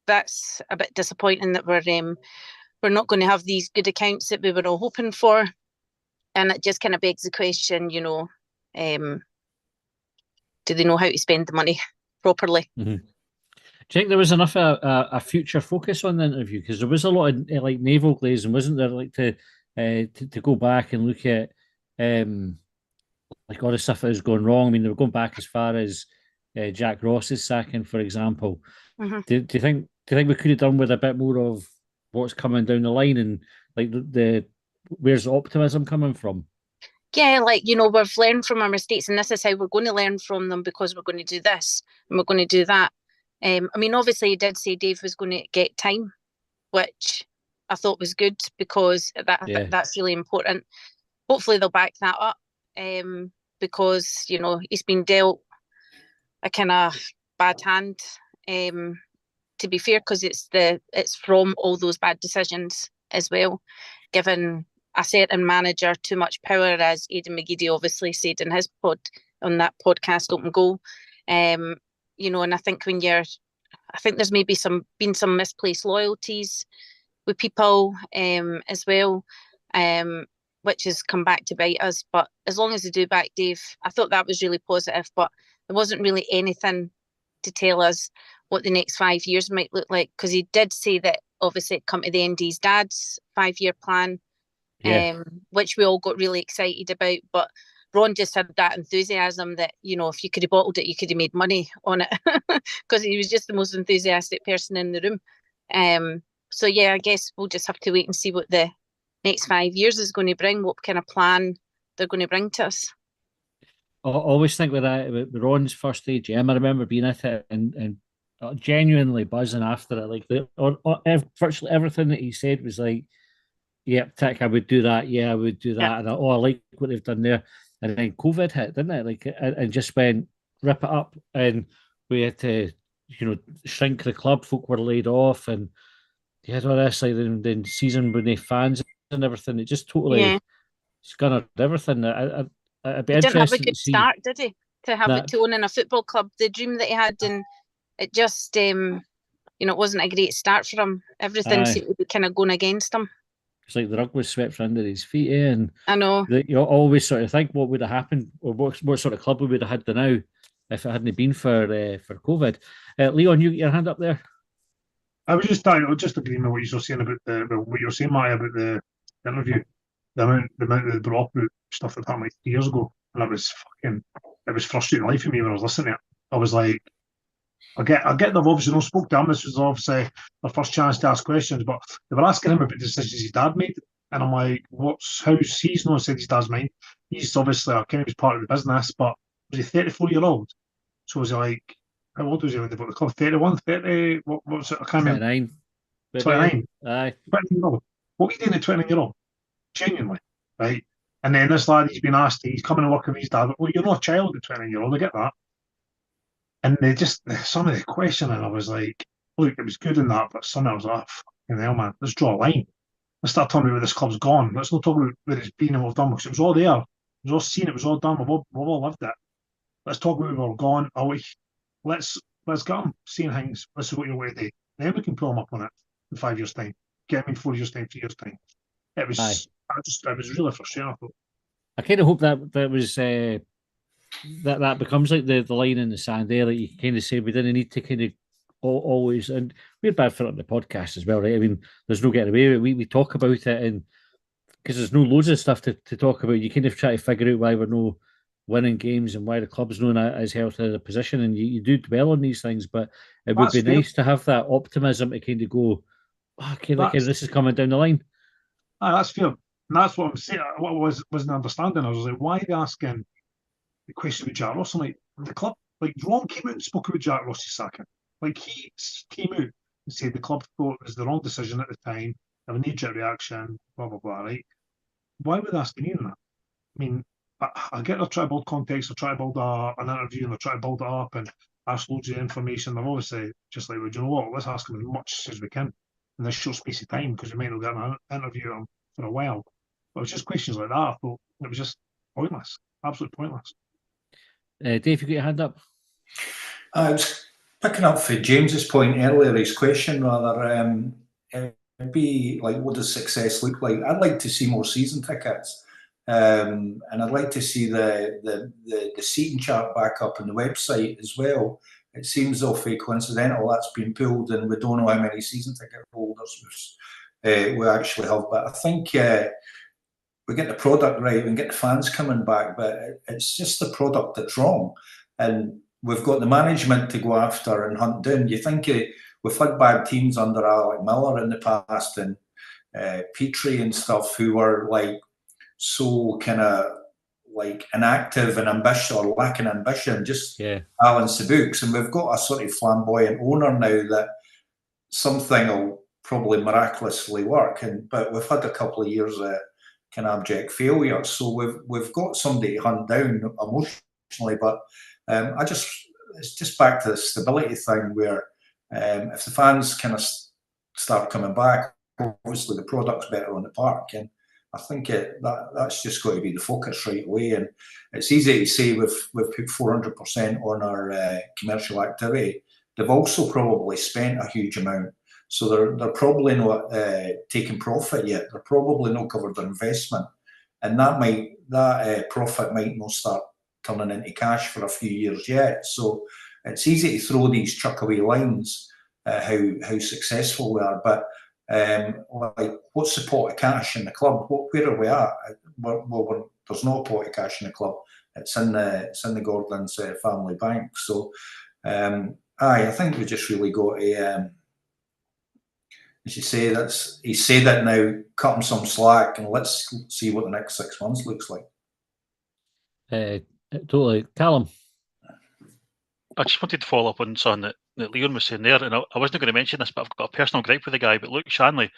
that's a bit disappointing that we're not going to have these good accounts that we were all hoping for. And it just kind of begs the question, you know, do they know how to spend the money properly? Mm-hmm. Do you think there was enough a future focus on the interview? Because there was a lot of like navel glazing, wasn't there? Like to go back and look at like all the stuff that has gone wrong. I mean, they were going back as far as Jack Ross's sacking, for example. Mm-hmm. Do you think we could have done with a bit more of what's coming down the line, and like the where's the optimism coming from? Yeah, like, you know, we've learned from our mistakes, and this is how we're going to learn from them, because we're going to do this and we're going to do that. I mean, obviously, he did say Dave was going to get time, which I thought was good, because that's really important. Hopefully, they'll back that up, because, you know, he's been dealt a kind of bad hand, to be fair, because it's from all those bad decisions as well, given a certain manager too much power, as Aidan McGeady obviously said in his on that podcast, Open Goal. You know, and I think I think there's maybe been some misplaced loyalties with people as well, which has come back to bite us. But as long as they do back Dave, I thought that was really positive. But there wasn't really anything to tell us what the next 5 years might look like, because he did say that obviously it come to the end of his dad's 5-year plan, which we all got really excited about. But Ron just had that enthusiasm that, you know, if you could have bottled it, you could have made money on it, because he was just the most enthusiastic person in the room. So yeah, I guess we'll just have to wait and see what the next 5 years is going to bring, what kind of plan they're going to bring to us. I always think with Ron's first AGM, I remember being at it and genuinely buzzing after it. Like virtually everything that he said was like, "Yep, tick, I would do that. Yeah, I would do that." Yeah. And I like what they've done there. And then COVID hit, didn't it? Like, and just went rip it up, and we had to, you know, shrink the club. Folk were laid off, and you had all this like the season with the fans and everything. It just totally scunnered everything. I'd be interested. Didn't have a good start, did he? To have it to own in a football club, the dream that he had, and it just, you know, it wasn't a great start for him. Everything seemed to be kind of going against him. It's like the rug was swept under his feet, and I know. You always sort of think what would have happened, or what sort of club we would have had now if it hadn't been for COVID. Leon, you get your hand up there. I was just agreeing with what you were saying about what you were saying, Maya, about the interview. The amount that they brought up about stuff that happened like 3 years ago, and it was frustrating life for me when I was listening to it. I was like, I get they've obviously not spoke to him. This was obviously their first chance to ask questions, but they were asking him about the decisions his dad made, and I'm like, he's not said his dad's mind. He's obviously kind of was part of the business, but was he 34-year-old? So was he like, how old was he when they bought the club? 31, 30? What was it? I can't remember. 29. Aye. 29-year-old. What were you doing at 29-year-old? Genuinely, right? And then this lad, he's been asked, he's coming and working with his dad. Well, you're not a child at 29-year-old, I get that. And they just, some of the questioning, I was like, look, it was good in that, but some of it was like, fucking hell, man, let's draw a line. Let's start talking about where this club's gone. Let's not talk about where it's been and what we've done, because it was all there. It was all seen, it was all done, we've all lived it. Let's talk about where we've gone. Let's get them seeing things. This is what you're going to do. Then we can pull them up on it in 5 years' time. Get them in 4 years' time, 3 years' time. It was, it was really frustrating. I thought. I kind of hope that was that becomes like the line in the sand there. Like you kind of say, we didn't need to kind of always, and we're bad for it on the podcast as well, right? I mean, there's no getting away with it. We talk about it, and because there's no loads of stuff to talk about, you kind of try to figure out why we're no winning games and why the club's known as held in a position, and you do dwell on these things, but it would be nice to have that optimism to kind of go, okay, this is coming down the line. That's fair. And that's what I'm saying. What wasn't understanding. I was like, why are they asking the question about Jack Ross? I'm like, the club, like Ron came out and spoke about Jack Ross's sacking. Like he came out and said the club thought it was the wrong decision at the time, have a knee-jerk reaction, blah blah blah. Right? Why would they ask me that? I mean, I get they're trying to build context, they're trying to build an interview, and they're trying to build it up and ask loads of information. They're obviously just like, well, you know what? Let's ask them as much as we can in this short space of time because we might not get an interview them for a while. But it was just questions like that. I thought it was just pointless, absolutely pointless. Dave, you got your hand up? I was picking up for James's point earlier, his question rather. It'd be like, what does success look like? I'd like to see more season tickets. And I'd like to see the seating chart back up on the website as well. It seems awfully coincidental that's been pulled, and we don't know how many season ticket holders we actually have. But I think we get the product right, we can get the fans coming back, but it's just the product that's wrong. And we've got the management to go after and hunt down. You think we've had bad teams under Alec Miller in the past and Petrie and stuff who were like so kind of like inactive and ambitious or lacking ambition, just balance the books. And we've got a sort of flamboyant owner now that something will probably miraculously work. But we've had a couple of years of kind of abject failure, so we've got somebody to hunt down emotionally. But it's just back to the stability thing where if the fans kind of start coming back, obviously the product's better on the park, and I think that's just got to be the focus right away. And it's easy to say we've put 400% on our commercial activity. They've also probably spent a huge amount, so they're probably not taking profit yet. They're probably not covered their investment, and that profit might not start turning into cash for a few years yet. So it's easy to throw these chuckaway lines how successful we are, but like what's the pot of cash in the club? Where are we at? Well, there's no pot of cash in the club. It's in the Gordon's family bank. So I think we just really got to, as you say, he said that now, cut him some slack and let's see what the next 6 months looks like. Totally. Callum? I just wanted to follow up on something that Leon was saying there, and I wasn't going to mention this, but I've got a personal gripe with the guy. But Luke Shanley,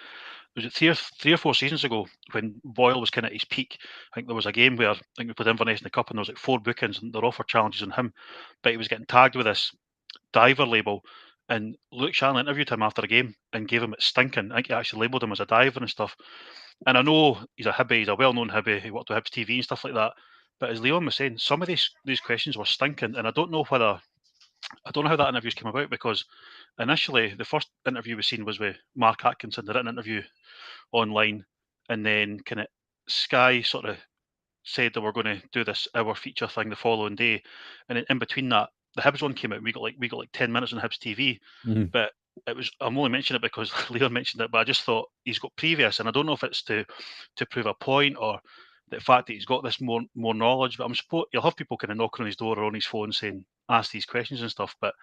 was it three or four seasons ago when Boyle was kind of at his peak? I think there was a game where I think we played Inverness in the Cup, and there was like 4 bookings, and they're offered challenges on him, but he was getting tagged with this diver label. And Luke Shanley interviewed him after the game and gave him it stinking. I think he actually labelled him as a diver and stuff. And I know he's a Hibby, he's a well-known Hibby, he worked with Hibs TV and stuff like that. But as Leon was saying, some of these questions were stinking, and I don't know how that interview's came about, because initially the first interview we seen was with Mark Atkinson, the written interview online, and then kind of Sky sort of said that we're going to do this hour feature thing the following day, and in between that, the Hibs one came out. We got like 10 minutes on Hibs TV, but I'm only mentioning it because Leon mentioned it. But I just thought he's got previous, and I don't know if it's to prove a point or the fact that he's got this more knowledge. But you'll have people kind of knocking on his door or on his phone saying, ask these questions and stuff. But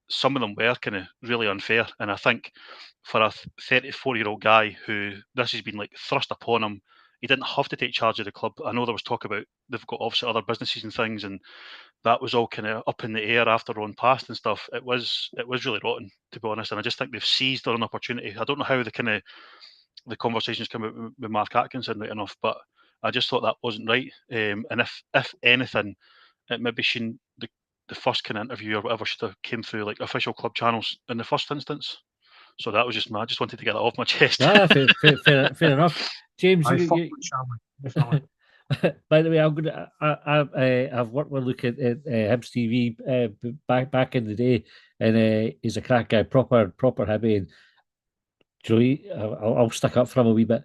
some of them were kind of really unfair. And I think for a 34-year-old guy who this has been like thrust upon him, he didn't have to take charge of the club. I know there was talk about they've got obviously other businesses and things, and that was all kind of up in the air after Ron passed and stuff. It was really rotten, to be honest. And I just think they've seized on an opportunity. I don't know how the conversations come out with Mark Atkinson right enough, but I just thought that wasn't right. And if anything, it maybe shouldn't. The the first kind of interview or whatever should have came through like official club channels in the first instance. So that was just I just wanted to get that off my chest. Fair enough. James, Definitely. by the way, I'm gonna. I've worked with Luke at Hibs TV back in the day, and he's a crack guy, proper Hibby. And Joey, I'll stick up for him a wee bit.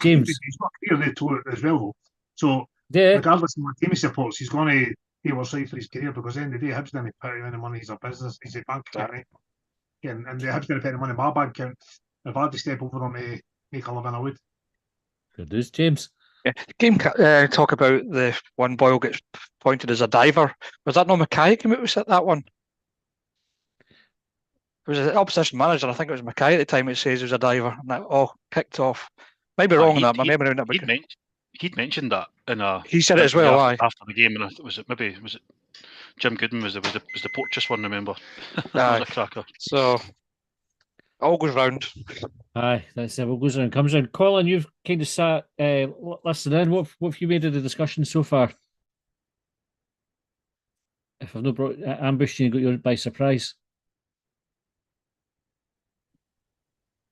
James, he's got a career there too as well, though. So yeah, regardless of what team he supports, he's going to pay what's right for his career, because at the end of the day, Hibs didn't pay him any money. He's a business. He's a bank account, right? And the Hibs didn't pay any money in my bank account. If I had to step over them to make a living, I would. good news, James. Yeah. Game talk about the one Boyle gets pointed as a diver. Was that not Mackay came out with that one? It was the opposition manager. I think it was Mackay at the time. It says he was a diver, and that all kicked off. Might be wrong on that. My memory on that. He'd mentioned that in a. He said it as well. After the game, and was it Jim Goodman was the Porteous one? Remember? That was a cracker. So all goes round. Aye, that's it. What goes around comes around. Colin, you've kind of sat listening in. What have you made of the discussion so far? If I've not ambushed you and got you by surprise.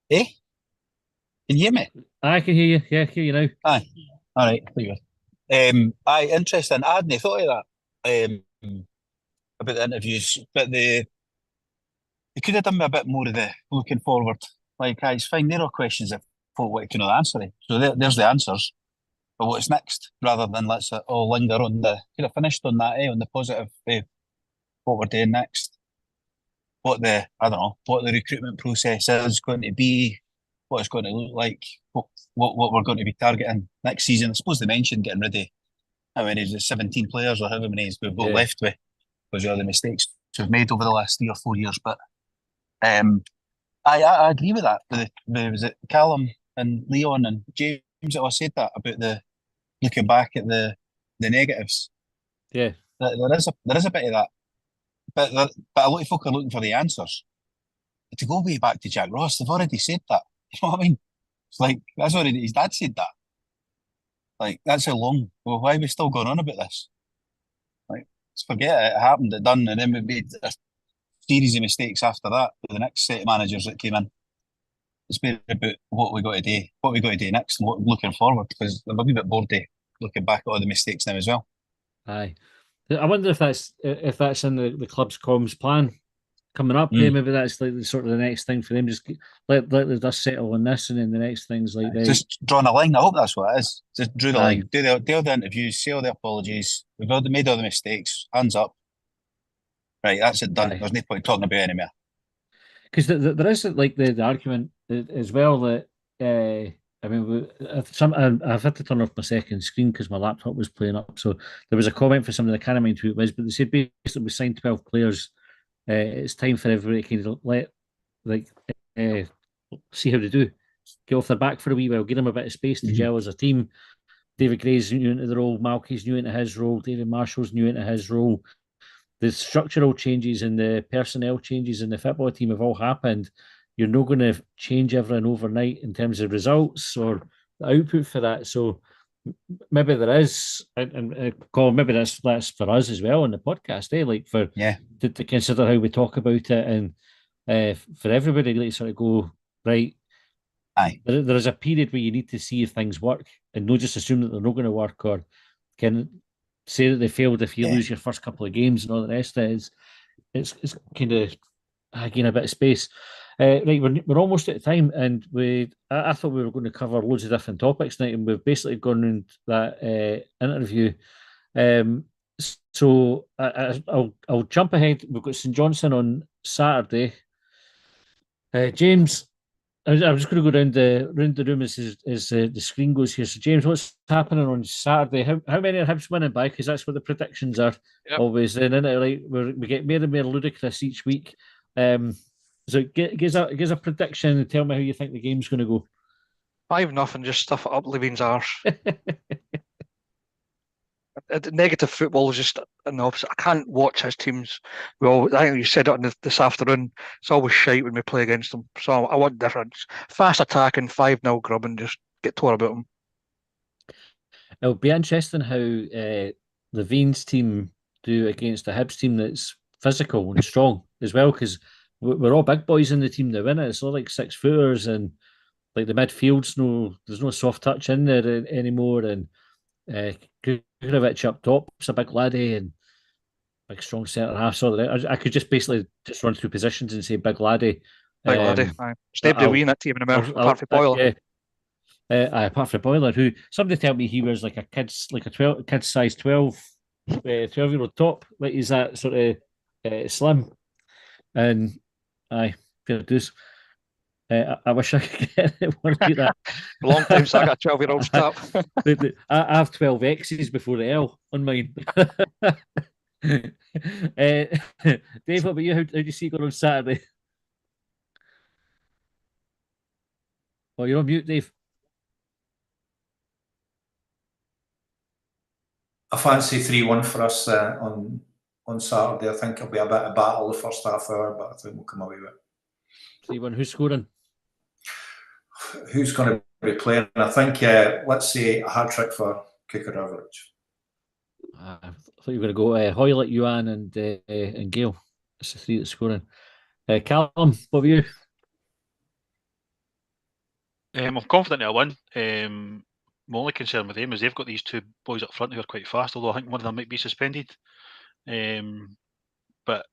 Eh? Can you hear me? I can hear you. Yeah, hear you now. Aye. All right. Aye, interesting. I hadn't thought of that about the interviews, but they could have done me a bit more of the looking forward. Like, it's fine. There are questions that folk want to know the answer to. So there's the answers. But what's next? Rather than let's all linger on could have finished on that, on the positive, what we're doing next. What the recruitment process is going to be, what it's going to look like, what we're going to be targeting next season. I suppose they mentioned getting rid of, how many is it, 17 players or however many we've got left with, because of the mistakes we've made over the last 3 or 4 years. But I agree with that. Was it Callum and Leon and James that all said that about the looking back at the negatives? Yeah, there is a bit of that. But a lot of folk are looking for the answers. But to go way back to Jack Ross, they've already said that. You know what I mean? It's like, that's already, his dad said that. Like, that's how long. Well, why are we still going on about this? Like, let's forget it happened, it done, and then we made a series of mistakes after that with the next set of managers that came in. It's been about what we got to do next, and what looking forward, because I'm a wee bit bored of looking back at all the mistakes now as well. Aye. I wonder if that's in the club's comms plan coming up. Maybe that's like sort of the next thing for them. Just let the dust settle on this, and then the next thing's like just drawing a line. I hope that's what it is. Just drew the line. Do all the interviews, say all the apologies. We've already made all the mistakes. Hands up. Right, that's it done. There's no point talking about it anymore. Because there is like the argument as well that. I mean, I've had to turn off my second screen because my laptop was playing up. So there was a comment for somebody, I can't remember who it was, but they said basically we signed 12 players. It's time for everybody to kind of see how they do. Get off their back for a wee while, give them a bit of space to gel as a team. David Gray's new into the role, Malky's new into his role, David Marshall's new into his role. The structural changes and the personnel changes in the football team have all happened. You're not going to change everything overnight in terms of results or the output for that. So maybe there is, and Colin, maybe that's for us as well on the podcast, to consider how we talk about it, and for everybody to sort of go, right, there is a period where you need to see if things work and not just assume that they're not going to work, or can say that they failed if you lose your first couple of games and all the rest of it. It's kind of gain a bit of space. Right, we're almost out of time, and I thought we were going to cover loads of different topics tonight, and we've basically gone around that interview. So I'll jump ahead. We've got St Johnstone on Saturday. James, I'm just going to go round the room as the screen goes here. So James, what's happening on Saturday? How many are Hibs winning by? Because that's what the predictions are always. And then we get more and more ludicrous each week. So give us a prediction and tell me how you think the game's going to go. 5-0, just stuff it up Levine's arse. Negative football is just an opposite. I can't watch his teams. I think you said it this afternoon. It's always shite when we play against them. So I want difference. Fast attacking, 5-0 grubbing, just get tore about them. It'll be interesting how Levine's team do against a Hibs team that's physical and strong as well, because we're all big boys in the team now, isn't it? It's all like 6-footers, and like the midfield's there's no soft touch in there anymore, and Kurovic up top's a big laddie and big strong centre half. So I could just basically just run through positions and say big laddie. Big laddie. Steve DeWee in that team in America, apart from Boiler. Apart from Boiler, who somebody tell me he was like a kid's size 12-year-old top, like he's that sort of slim, and fair dues. I wish I could get one like that. Long time since I got 12-year-old's top. I have 12 X's before the L on mine. Dave, what about you? How do you see it going on Saturday? Oh, you're on mute, Dave. I fancy 3-1 for us on Saturday. I think it'll be a bit of battle the first half hour, but I think we'll come away with it. 3-1. Who's scoring? Who's going to be playing? I think, let's say a hat-trick for Kurovic. I thought you were going to go Hoylett, Yuan and Gale. It's the three that's scoring. Callum, what about you? I'm confident they'll win. My only concern with them is they've got these two boys up front who are quite fast, although I think one of them might be suspended. But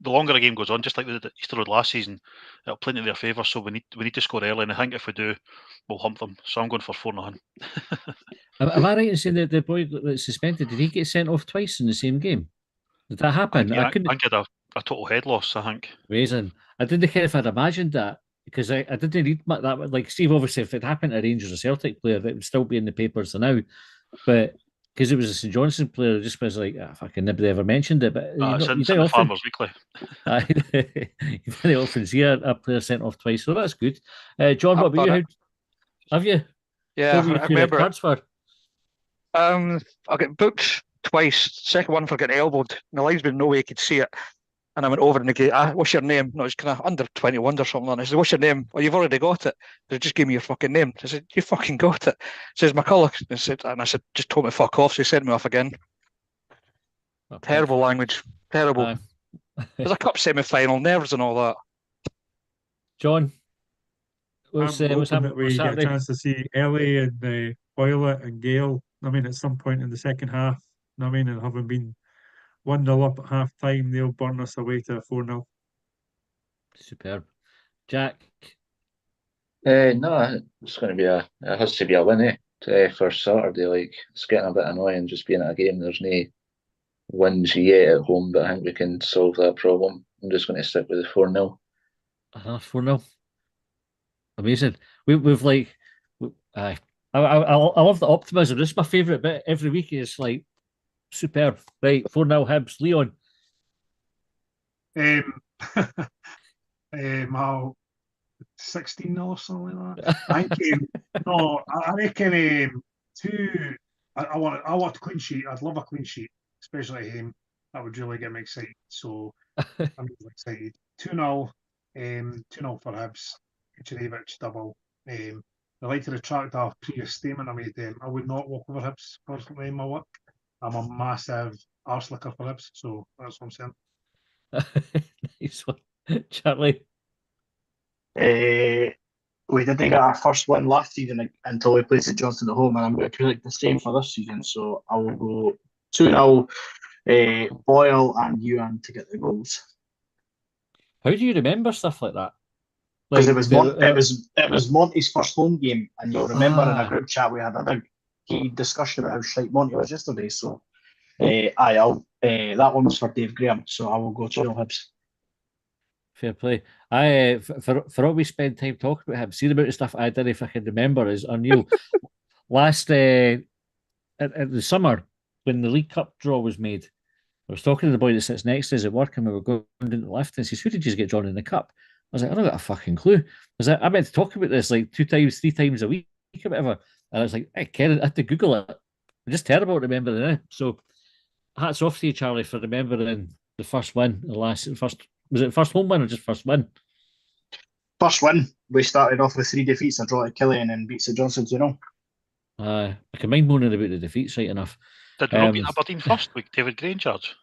the longer a game goes on, just like the Easter Road last season, it'll play into their favour. So we need to score early, and I think if we do, we'll hump them. So I'm going for 4-0. Am I right in saying that the boy that's suspended, did he get sent off twice in the same game? Did that happen? I think he had a total head loss, I think. Amazing. I didn't care if I'd imagined that, because I didn't read that. Like Steve, obviously, if it happened to a Rangers or Celtic player, it would still be in the papers now. But because it was a St Johnstone player, it just was like, fucking nobody ever mentioned it. But it's in the Farmers Weekly. You very often see a player sent off twice, so that's good. John, what about you? Have you? Yeah, I remember. Cards for? I got booked twice. Second one for getting elbowed. And the linesman no way he could see it. And I went over and he goes, what's your name? No, it's kind of under 21 or something. And I said, what's your name? Oh, you've already got it. They just gave me your fucking name. I said, you fucking got it. He says, my colour. And I said, just told me fuck off. So he sent me off again. Terrible language. Terrible. There's a cup semi-final, nerves and all that. John? What's happening? We get a chance to see Ellie and Hoylett and Gale, at some point in the second half, and having been 1-0 up at half time, they'll burn us away to a 4-0. Superb. Jack? No, it's going to be it has to be a win, for Saturday. It's getting a bit annoying just being at a game. There's no wins yet at home, but I think we can solve that problem. I'm just going to stick with the 4-0. 4-0. Amazing. We've I love the optimism. This is my favourite bit every week. Is like superb. Right, 4-0 Hibs. Leon. I'll 16-0 or something like that. I think I reckon I want a clean sheet. I'd love a clean sheet, especially at home. That would really get me excited. So I'm really excited. 2-0, 2-0 for Hibs. Kurovic double. I'd like to retract a previous statement I made. I would not walk over Hibs personally in my work. I'm a massive arse licker for Hibs, so that's what I'm saying. Nice one. Charlie? We didn't get our first win last season until we played St Johnstone at home, and I'm going to predict the same for this season. So I will go 2-0, Boyle and Yuan to get the goals. How do you remember stuff like that? Because it was Monty's first home game, and you'll remember in a group chat we had a big heated discussion about how shite Monty was yesterday. So, that one was for Dave Graham. So I will go 2-0 Hibs. Fair play. For all we spend time talking about him, see the amount of stuff I did if I can remember is unreal. Last at the summer when the League Cup draw was made, I was talking to the boy that sits next to us at work, and we were going down the lift, and he says, "Who did you get drawn in the cup?" I was like, "I don't got a fucking clue." I meant to talk about this like 2 times, 3 times a week or whatever. And I was like, I had to Google it. I'm just terrible at remembering it. So hats off to you, Charlie, for remembering the first win. Was it first home win or just first win? First win. We started off with 3 defeats, a draw at Killian and beat St Johnstone 2-0. I can mind moaning about the defeats right enough. Did we not beat Aberdeen first with David Gray in charge?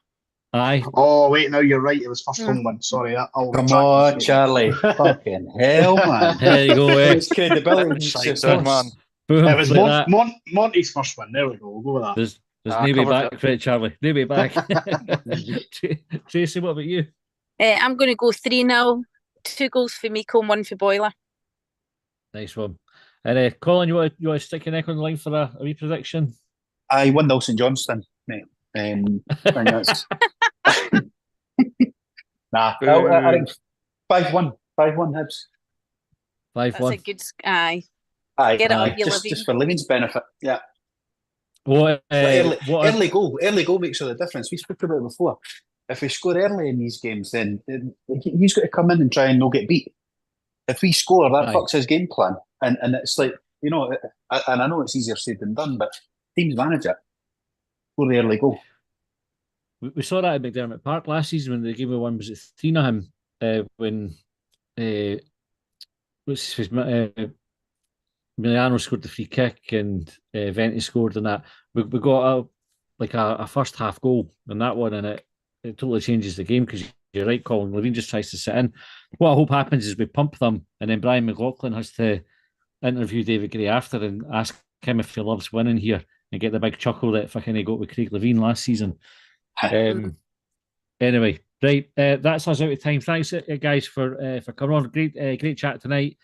Aye. Oh wait, no, you're right. It was first home win. Sorry, I'll Come retract my on, statement. Charlie. Fucking hell, man. There you go. His credibility Inside just good, lost. man. Boom, It was like that. Monty's first win. There we go. We'll go with that. There's Ah, no way covered back for it, Charlie. No way back. Tracy, what about you? I'm going to go 3-0. 2 goals for Miko and 1 for Boiler. Nice one. And Colin, you want to stick your neck on the line for a wee prediction? I 1-0 St Johnstone, mate. I think that's... Nah, I think 5-1. 5-1 Hibs. 5-1. That's a good... Aye. Aye, Get it aye, up your living. just for living's benefit. Yeah. What, Early goal makes all the difference. We spoke about it before. If we score early in these games, then he's got to come in and try and not get beat. If we score, that fucks his game plan. And it's like, you know, and I know it's easier said than done, but teams manage it. Score the early goal. We saw that at McDermott Park last season when the game we won was at 3-0 when Miliano scored the free kick and Venti scored and that. We got a first half goal in that one, and it totally changes the game because you're right, Colin. Levine just tries to sit in. What I hope happens is we pump them, and then Brian McLaughlin has to interview David Gray after and ask him if he loves winning here and get the big chuckle that fucking he got with Craig Levine last season. Anyway, right, that's us out of time. Thanks, guys, for coming on. Great chat tonight.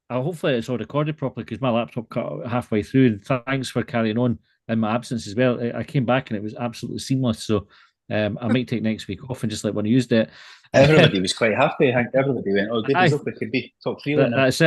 Hopefully it's all recorded properly because my laptop cut out halfway through. And thanks for carrying on in my absence as well. I came back and it was absolutely seamless. So I might take next week off and just let one used it. Everybody was quite happy. I think everybody went, oh, good as we could be top 3. That's it.